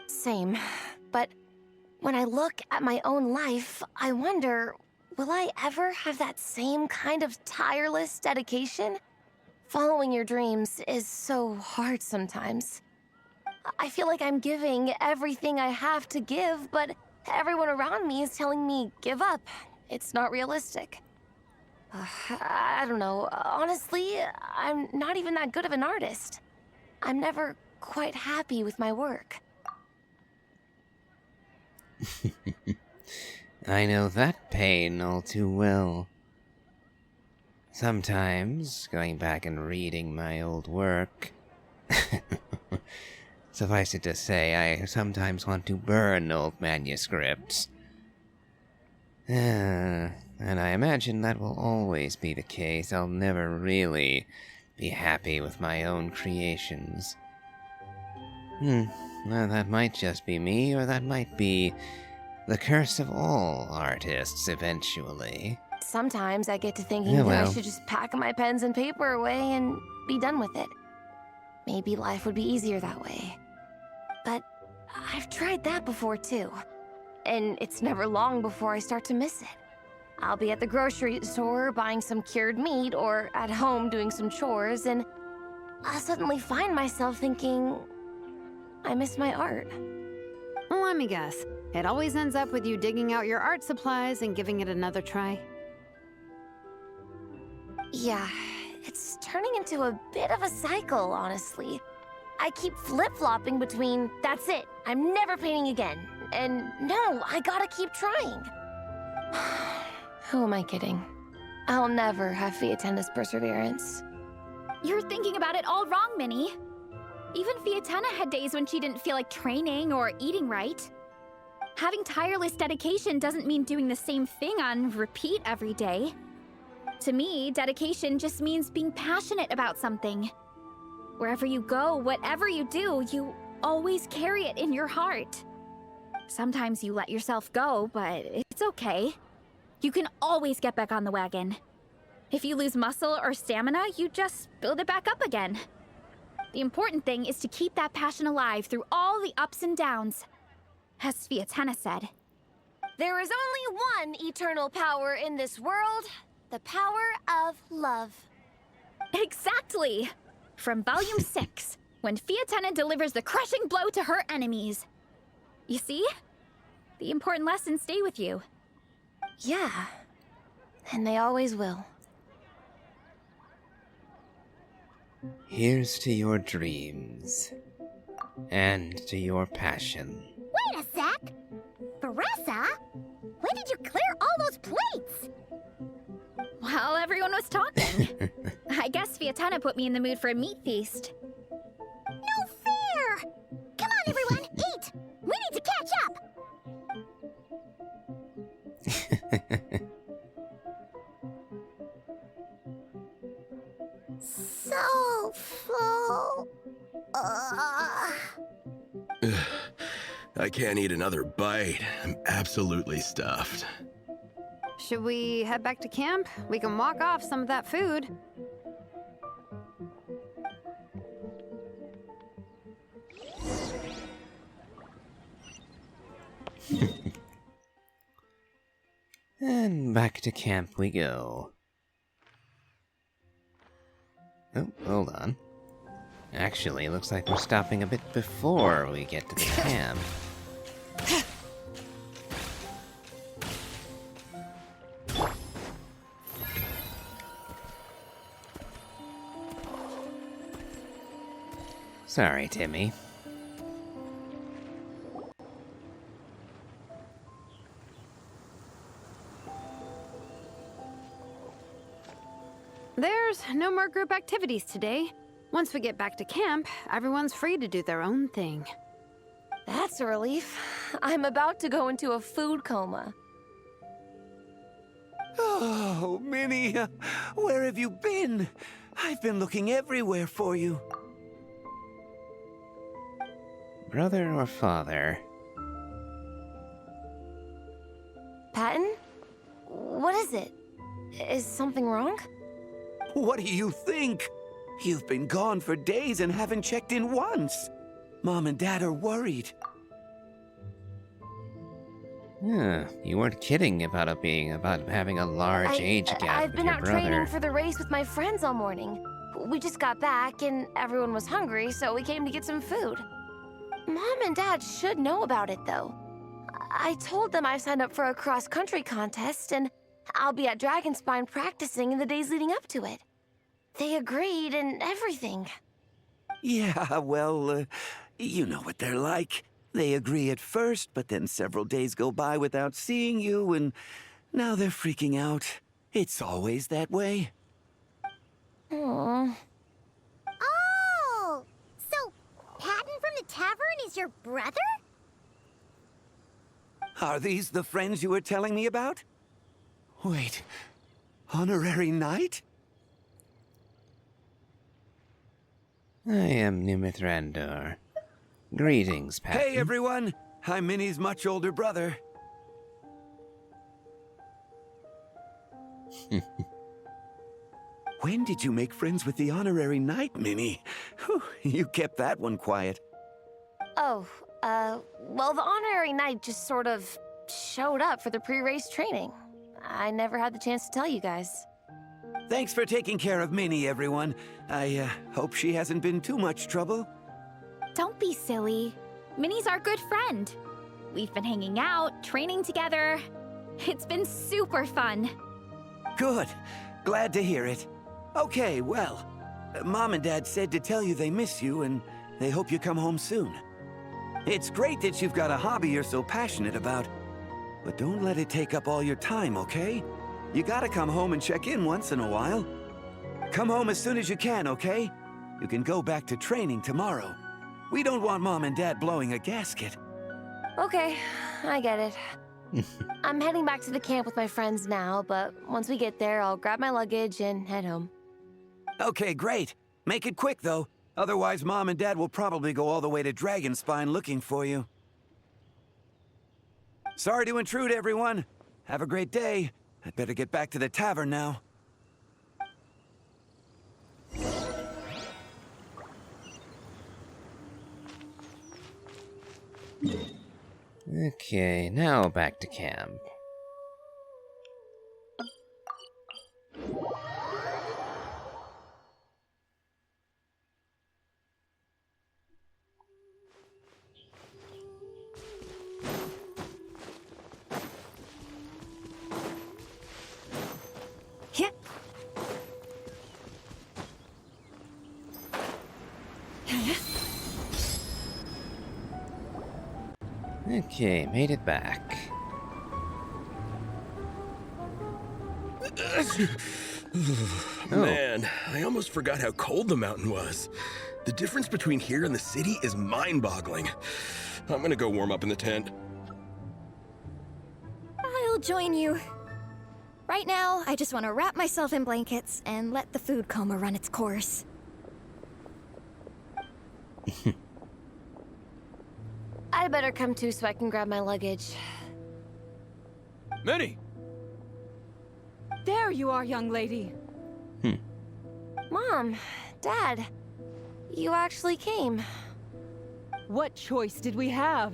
Same, but when I look at my own life, I wonder, will I ever have that same kind of tireless dedication? Following your dreams is so hard sometimes. I feel like I'm giving everything I have to give, but Everyone around me is telling me, give up. It's not realistic. I don't know. Honestly, I'm not even that good of an artist. I'm never quite happy with my work. I know that pain all too well. Sometimes, going back and reading my old work... Suffice it to say, I sometimes want to burn old manuscripts. And I imagine that will always be the case. I'll never really be happy with my own creations. Well, that might just be me, or that might be the curse of all artists eventually. Sometimes I get to thinking that I should just pack my pens and paper away and be done with it. Maybe life would be easier that way. But I've tried that before too. And it's never long before I start to miss it. I'll be at the grocery store buying some cured meat or at home doing some chores, and I'll suddenly find myself thinking, I miss my art. Well, let me guess. It always ends up with you digging out your art supplies and giving it another try. Yeah, it's turning into a bit of a cycle, honestly. I keep flip-flopping between, that's it, I'm never painting again, and no, I gotta keep trying. Who am I kidding? I'll never have Fiatenna's perseverance. You're thinking about it all wrong, Minnie. Even Fiatenna had days when she didn't feel like training or eating right. Having tireless dedication doesn't mean doing the same thing on repeat every day. To me, dedication just means being passionate about something. Wherever you go, whatever you do, you always carry it in your heart. Sometimes you let yourself go, but it's okay. You can always get back on the wagon. If you lose muscle or stamina, you just build it back up again. The important thing is to keep that passion alive through all the ups and downs. As Fiatenna said, there is only one eternal power in this world, the power of love. Exactly! From Volume 6, when Fiatenna delivers the crushing blow to her enemies. You see? The important lessons stay with you. Yeah, and they always will. Here's to your dreams. And to your passion. Wait a sec! Baressa? When did you clear all those plates? While everyone was talking. I guess Fiatenna put me in the mood for a meat feast. No fair! Come on, everyone, eat! We need to catch up! So full. I can't eat another bite. I'm absolutely stuffed. Should we head back to camp? We can walk off some of that food. And back to camp we go. Oh, hold on. Actually, looks like we're stopping a bit before we get to the camp. Sorry, Timmy. There's no more group activities today. Once we get back to camp, everyone's free to do their own thing. That's a relief. I'm about to go into a food coma. Oh, Minnie, where have you been? I've been looking everywhere for you. Brother or father? Patton? What is it? Is something wrong? What do you think? You've been gone for days and haven't checked in once. Mom and Dad are worried. You weren't kidding about having a large age gap I've with been your out brother. training for the race with my friends all morning. We just got back and everyone was hungry, so we came to get some food. Mom and Dad should know about it, though. I told them I signed up for a cross-country contest, and I'll be at Dragonspine practicing in the days leading up to it. They agreed and everything. Yeah, well, you know what they're like. They agree at first, but then several days go by without seeing you, and now they're freaking out. It's always that way. Aww. Oh! So, Patton from the tavern is your brother? Are these the friends you were telling me about? Wait, honorary knight? I am Numythrandor. Greetings, Patton. Hey, everyone! I'm Minnie's much older brother. When did you make friends with the honorary knight, Minnie? Whew, you kept that one quiet. Oh, well, the honorary knight just sort of showed up for the pre-race training. I never had the chance to tell you guys. Thanks for taking care of Minnie, everyone. I hope she hasn't been too much trouble. Don't be silly. Minnie's our good friend. We've been hanging out, training together. It's been super fun. Good. Glad to hear it. Okay, well, Mom and Dad said to tell you they miss you and they hope you come home soon. It's great that you've got a hobby you're so passionate about, but don't let it take up all your time, okay? You gotta come home and check in once in a while. Come home as soon as you can, okay? You can go back to training tomorrow. We don't want Mom and Dad blowing a gasket. Okay, I get it. I'm heading back to the camp with my friends now, but once we get there, I'll grab my luggage and head home. Okay, great. Make it quick, though. Otherwise, Mom and Dad will probably go all the way to Dragonspine looking for you. Sorry to intrude, everyone. Have a great day. I'd better get back to the tavern now. Okay, now back to camp. Yep. Okay, made it back. Man, I almost forgot how cold the mountain was. The difference between here and the city is mind-boggling. I'm gonna go warm up in the tent. I'll join you. Right now, I just want to wrap myself in blankets and let the food coma run its course. I'd better come too so I can grab my luggage. Minnie! There you are, young lady. Mom, Dad, you actually came. What choice did we have?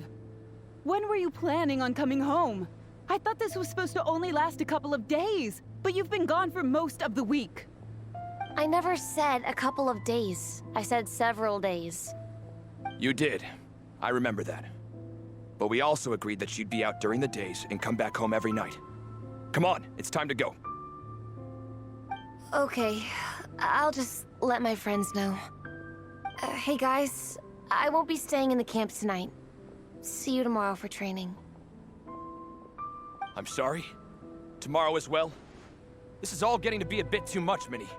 When were you planning on coming home? I thought this was supposed to only last a couple of days, but you've been gone for most of the week. I never said a couple of days. I said several days. You did. I remember that. But we also agreed that you'd be out during the days and come back home every night. Come on, it's time to go. Okay, I'll just let my friends know. Hey guys, I won't be staying in the camp tonight. See you tomorrow for training. I'm sorry. Tomorrow as well. This is all getting to be a bit too much, Minnie.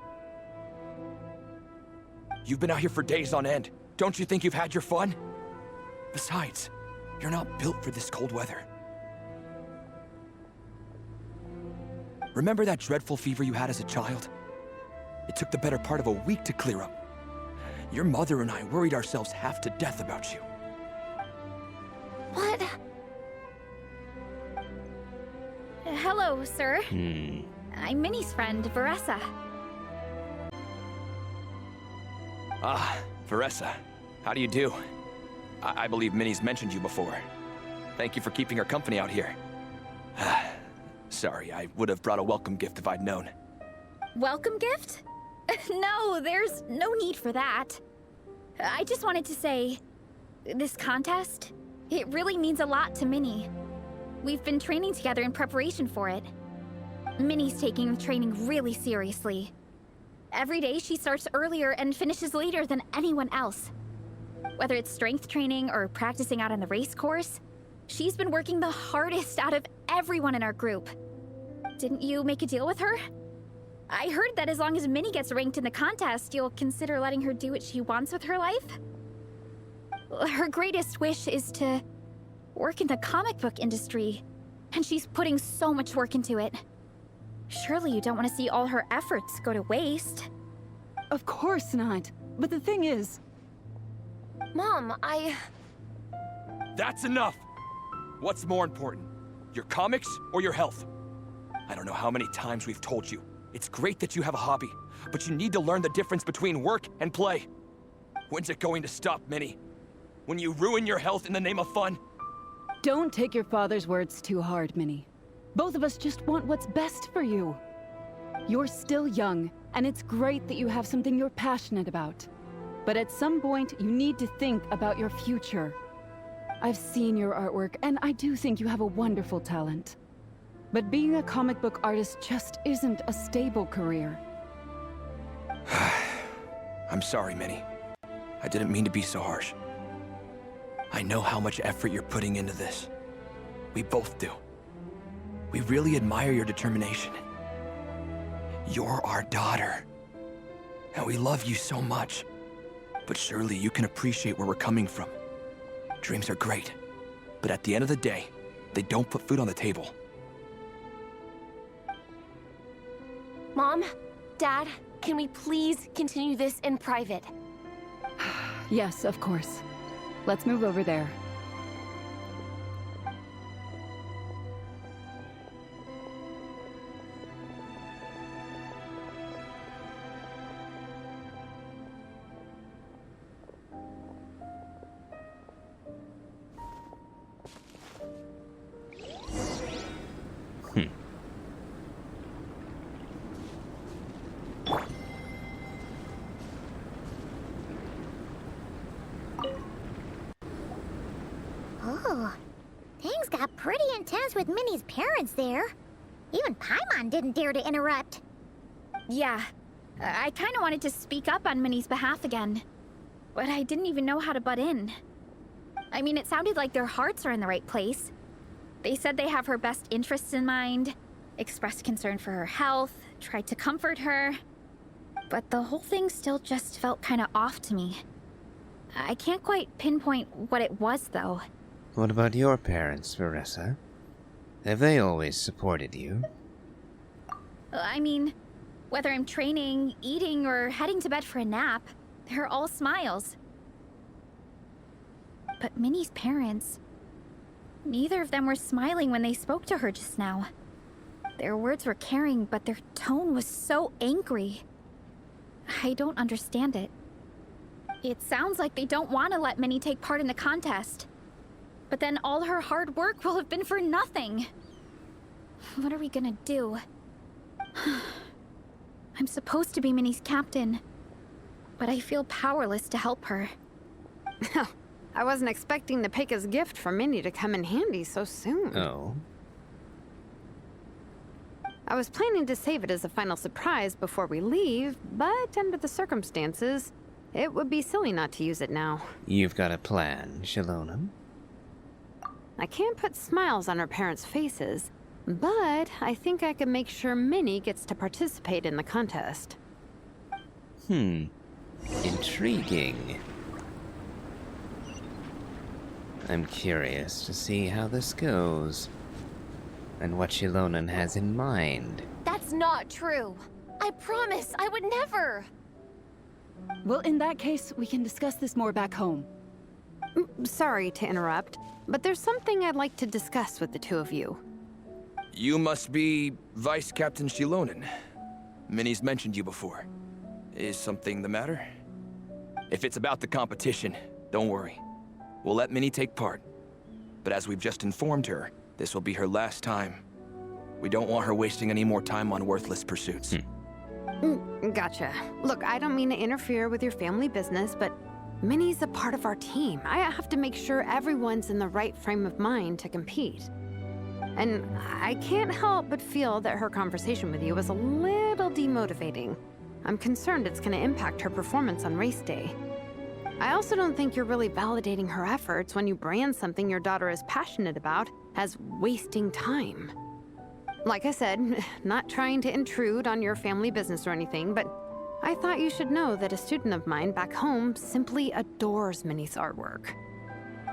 You've been out here for days on end. Don't you think you've had your fun? Besides, you're not built for this cold weather. Remember that dreadful fever you had as a child? It took the better part of a week to clear up. Your mother and I worried ourselves half to death about you. What? Hello, sir. I'm Minnie's friend, Veressa. Ah, Veressa. How do you do? I believe Minnie's mentioned you before. Thank you for keeping her company out here. Sorry, I would have brought a welcome gift if I'd known. Welcome gift? No, there's no need for that. I just wanted to say, this contest, it really means a lot to Minnie. We've been training together in preparation for it. Minnie's taking the training really seriously. Every day she starts earlier and finishes later than anyone else. Whether it's strength training or practicing out on the race course, she's been working the hardest out of everyone in our group. Didn't you make a deal with her? I heard that as long as Minnie gets ranked in the contest, you'll consider letting her do what she wants with her life? Her greatest wish is to work in the comic book industry, and she's putting so much work into it. Surely you don't want to see all her efforts go to waste. Of course not. But the thing is... Mom, That's enough! What's more important? Your comics or your health? I don't know how many times we've told you. It's great that you have a hobby, but you need to learn the difference between work and play. When's it going to stop, Minnie? When you ruin your health in the name of fun? Don't take your father's words too hard, Minnie. Both of us just want what's best for you. You're still young, and it's great that you have something you're passionate about. But at some point, you need to think about your future. I've seen your artwork, and I do think you have a wonderful talent. But being a comic book artist just isn't a stable career. I'm sorry, Minnie. I didn't mean to be so harsh. I know how much effort you're putting into this. We both do. We really admire your determination. You're our daughter. And we love you so much. But surely you can appreciate where we're coming from. Dreams are great. But at the end of the day, they don't put food on the table. Mom, Dad, can we please continue this in private? Yes, of course. Let's move over there. Oh, things got pretty intense with Minnie's parents there. Even Paimon didn't dare to interrupt. Yeah, I kind of wanted to speak up on Minnie's behalf again, but I didn't even know how to butt in. I mean, it sounded like their hearts are in the right place. They said they have her best interests in mind, expressed concern for her health, tried to comfort her. But the whole thing still just felt kind of off to me. I can't quite pinpoint what it was, though. What about your parents, Marissa? Have they always supported you? I mean, whether I'm training, eating, or heading to bed for a nap, they're all smiles. But Minnie's parents... neither of them were smiling when they spoke to her just now. Their words were caring, but their tone was so angry. I don't understand it. It sounds like they don't want to let Minnie take part in the contest. But then all her hard work will have been for nothing. What are we gonna do? I'm supposed to be Minnie's captain, but I feel powerless to help her. I wasn't expecting the Peka's gift from Minnie to come in handy so soon. Oh. I was planning to save it as a final surprise before we leave, but under the circumstances, it would be silly not to use it now. You've got a plan, Shalonam? I can't put smiles on her parents' faces, but I think I can make sure Minnie gets to participate in the contest. Intriguing. I'm curious to see how this goes. And what Shilonan has in mind. That's not true. I promise, I would never. Well, in that case, we can discuss this more back home. Sorry to interrupt, but there's something I'd like to discuss with the two of you. You must be Vice Captain Shilonan. Minnie's mentioned you before. Is something the matter? If it's about the competition, don't worry. We'll let Minnie take part. But as we've just informed her, this will be her last time. We don't want her wasting any more time on worthless pursuits. Gotcha. Look, I don't mean to interfere with your family business, but Minnie's a part of our team. I have to make sure everyone's in the right frame of mind to compete. And I can't help but feel that her conversation with you was a little demotivating. I'm concerned it's going to impact her performance on race day. I also don't think you're really validating her efforts when you brand something your daughter is passionate about as wasting time. Like I said, not trying to intrude on your family business or anything, but I thought you should know that a student of mine back home simply adores Minnie's artwork.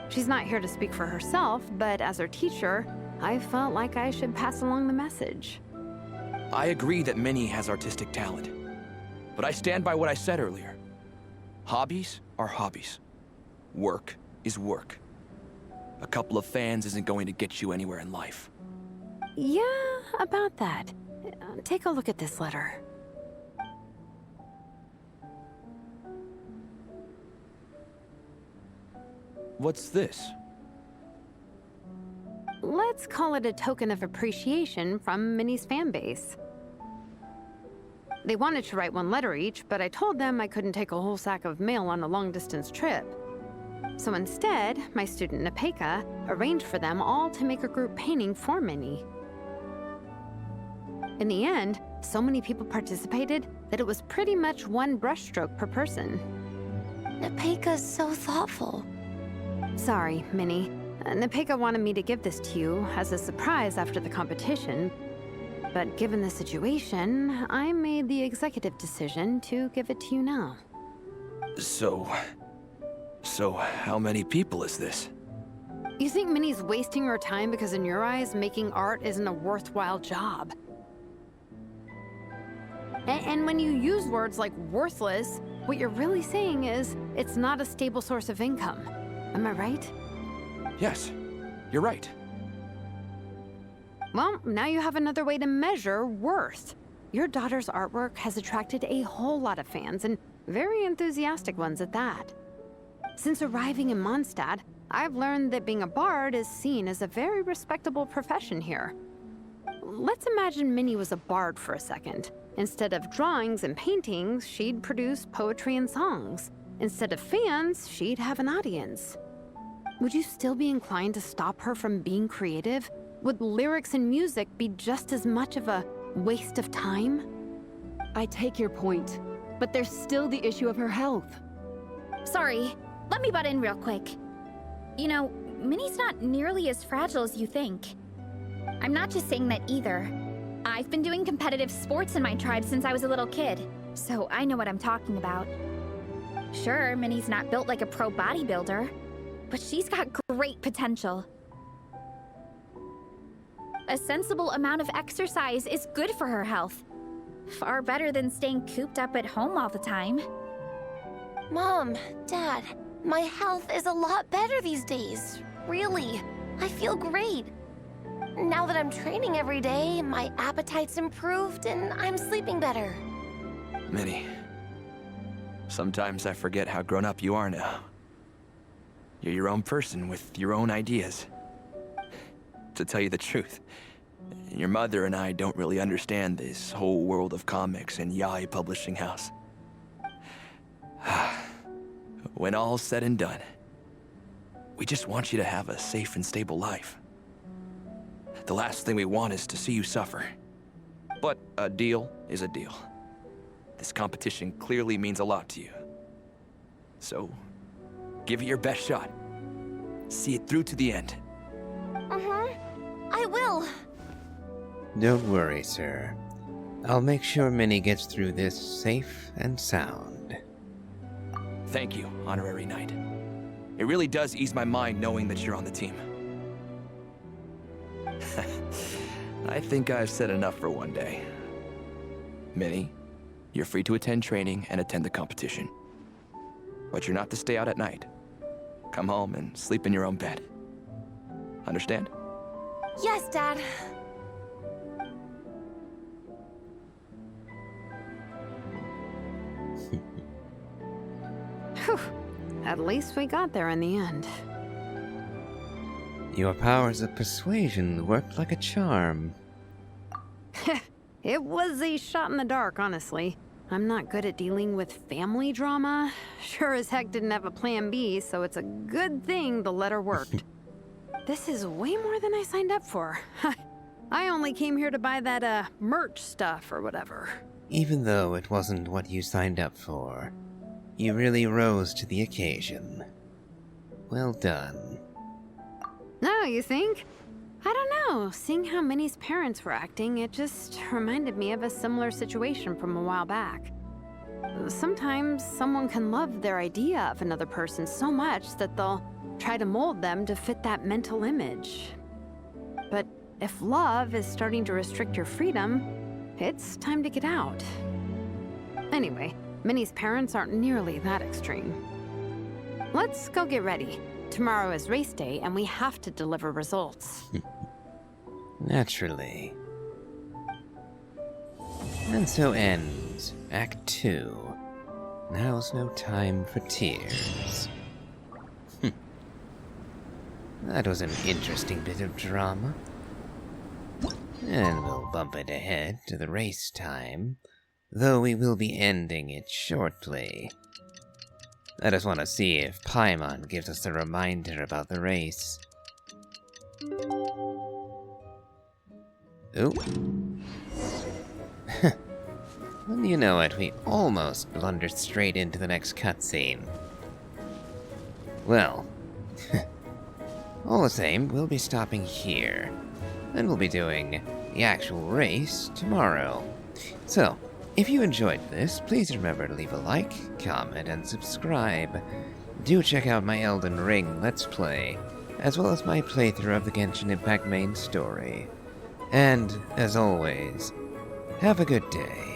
She's not here to speak for herself, but as her teacher, I felt like I should pass along the message. I agree that Minnie has artistic talent, but I stand by what I said earlier. Hobbies are hobbies. Work is work. A couple of fans isn't going to get you anywhere in life. Yeah, about that. Take a look at this letter. What's this? Let's call it a token of appreciation from Minnie's fan base. They wanted to write one letter each, but I told them I couldn't take a whole sack of mail on a long-distance trip. So instead, my student Nepeka arranged for them all to make a group painting for Minnie. In the end, so many people participated that it was pretty much one brushstroke per person. Nepeka's so thoughtful. Sorry, Minnie. Nepeka wanted me to give this to you as a surprise after the competition, but given the situation, I made the executive decision to give it to you now. So how many people is this? You think Minnie's wasting her time because in your eyes, making art isn't a worthwhile job? And when you use words like worthless, what you're really saying is it's not a stable source of income. Am I right? Yes, you're right. Well, now you have another way to measure worth. Your daughter's artwork has attracted a whole lot of fans, and very enthusiastic ones at that. Since arriving in Mondstadt, I've learned that being a bard is seen as a very respectable profession here. Let's imagine Minnie was a bard for a second. Instead of drawings and paintings, she'd produce poetry and songs. Instead of fans, she'd have an audience. Would you still be inclined to stop her from being creative? Would lyrics and music be just as much of a waste of time? I take your point, but there's still the issue of her health. Sorry, let me butt in real quick. You know, Minnie's not nearly as fragile as you think. I'm not just saying that either. I've been doing competitive sports in my tribe since I was a little kid, so I know what I'm talking about. Sure, Minnie's not built like a pro bodybuilder, but she's got great potential. A sensible amount of exercise is good for her health. Far better than staying cooped up at home all the time. Mom, Dad, my health is a lot better these days. Really, I feel great. Now that I'm training every day, my appetite's improved and I'm sleeping better. Minnie, sometimes I forget how grown up you are now. You're your own person with your own ideas. To tell you the truth, your mother and I don't really understand this whole world of comics and yaoi publishing house. When all's said and done, we just want you to have a safe and stable life. The last thing we want is to see you suffer. But a deal is a deal. This competition clearly means a lot to you. So, give it your best shot. See it through to the end. I will. Don't worry, sir. I'll make sure Minnie gets through this safe and sound. Thank you, Honorary Knight. It really does ease my mind knowing that you're on the team. I think I've said enough for one day. Minnie, you're free to attend training and attend the competition. But you're not to stay out at night. Come home and sleep in your own bed. Understand? Yes, Dad. Whew. At least we got there in the end. Your powers of persuasion worked like a charm. It was a shot in the dark, honestly. I'm not good at dealing with family drama. Sure as heck didn't have a plan B, so it's a good thing the letter worked. This is way more than I signed up for. I only came here to buy that, merch stuff or whatever. Even though it wasn't what you signed up for, you really rose to the occasion. Well done. No, you think? I don't know. Seeing how Minnie's parents were acting, it just reminded me of a similar situation from a while back. Sometimes someone can love their idea of another person so much that they'll try to mold them to fit that mental image. But if love is starting to restrict your freedom, it's time to get out. Anyway, Minnie's parents aren't nearly that extreme. Let's go get ready. Tomorrow is race day, and we have to deliver results. Naturally. And so ends Act 2. Now's no time for tears. That was an interesting bit of drama. And we'll bump it ahead to the race time, though we will be ending it shortly. I just want to see if Paimon gives us a reminder about the race. Oop. Well, you know it, we almost blundered straight into the next cutscene. Well, all the same, we'll be stopping here, and we'll be doing the actual race tomorrow. So, if you enjoyed this, please remember to leave a like, comment, and subscribe. Do check out my Elden Ring Let's Play, as well as my playthrough of the Genshin Impact main story. And, as always, have a good day.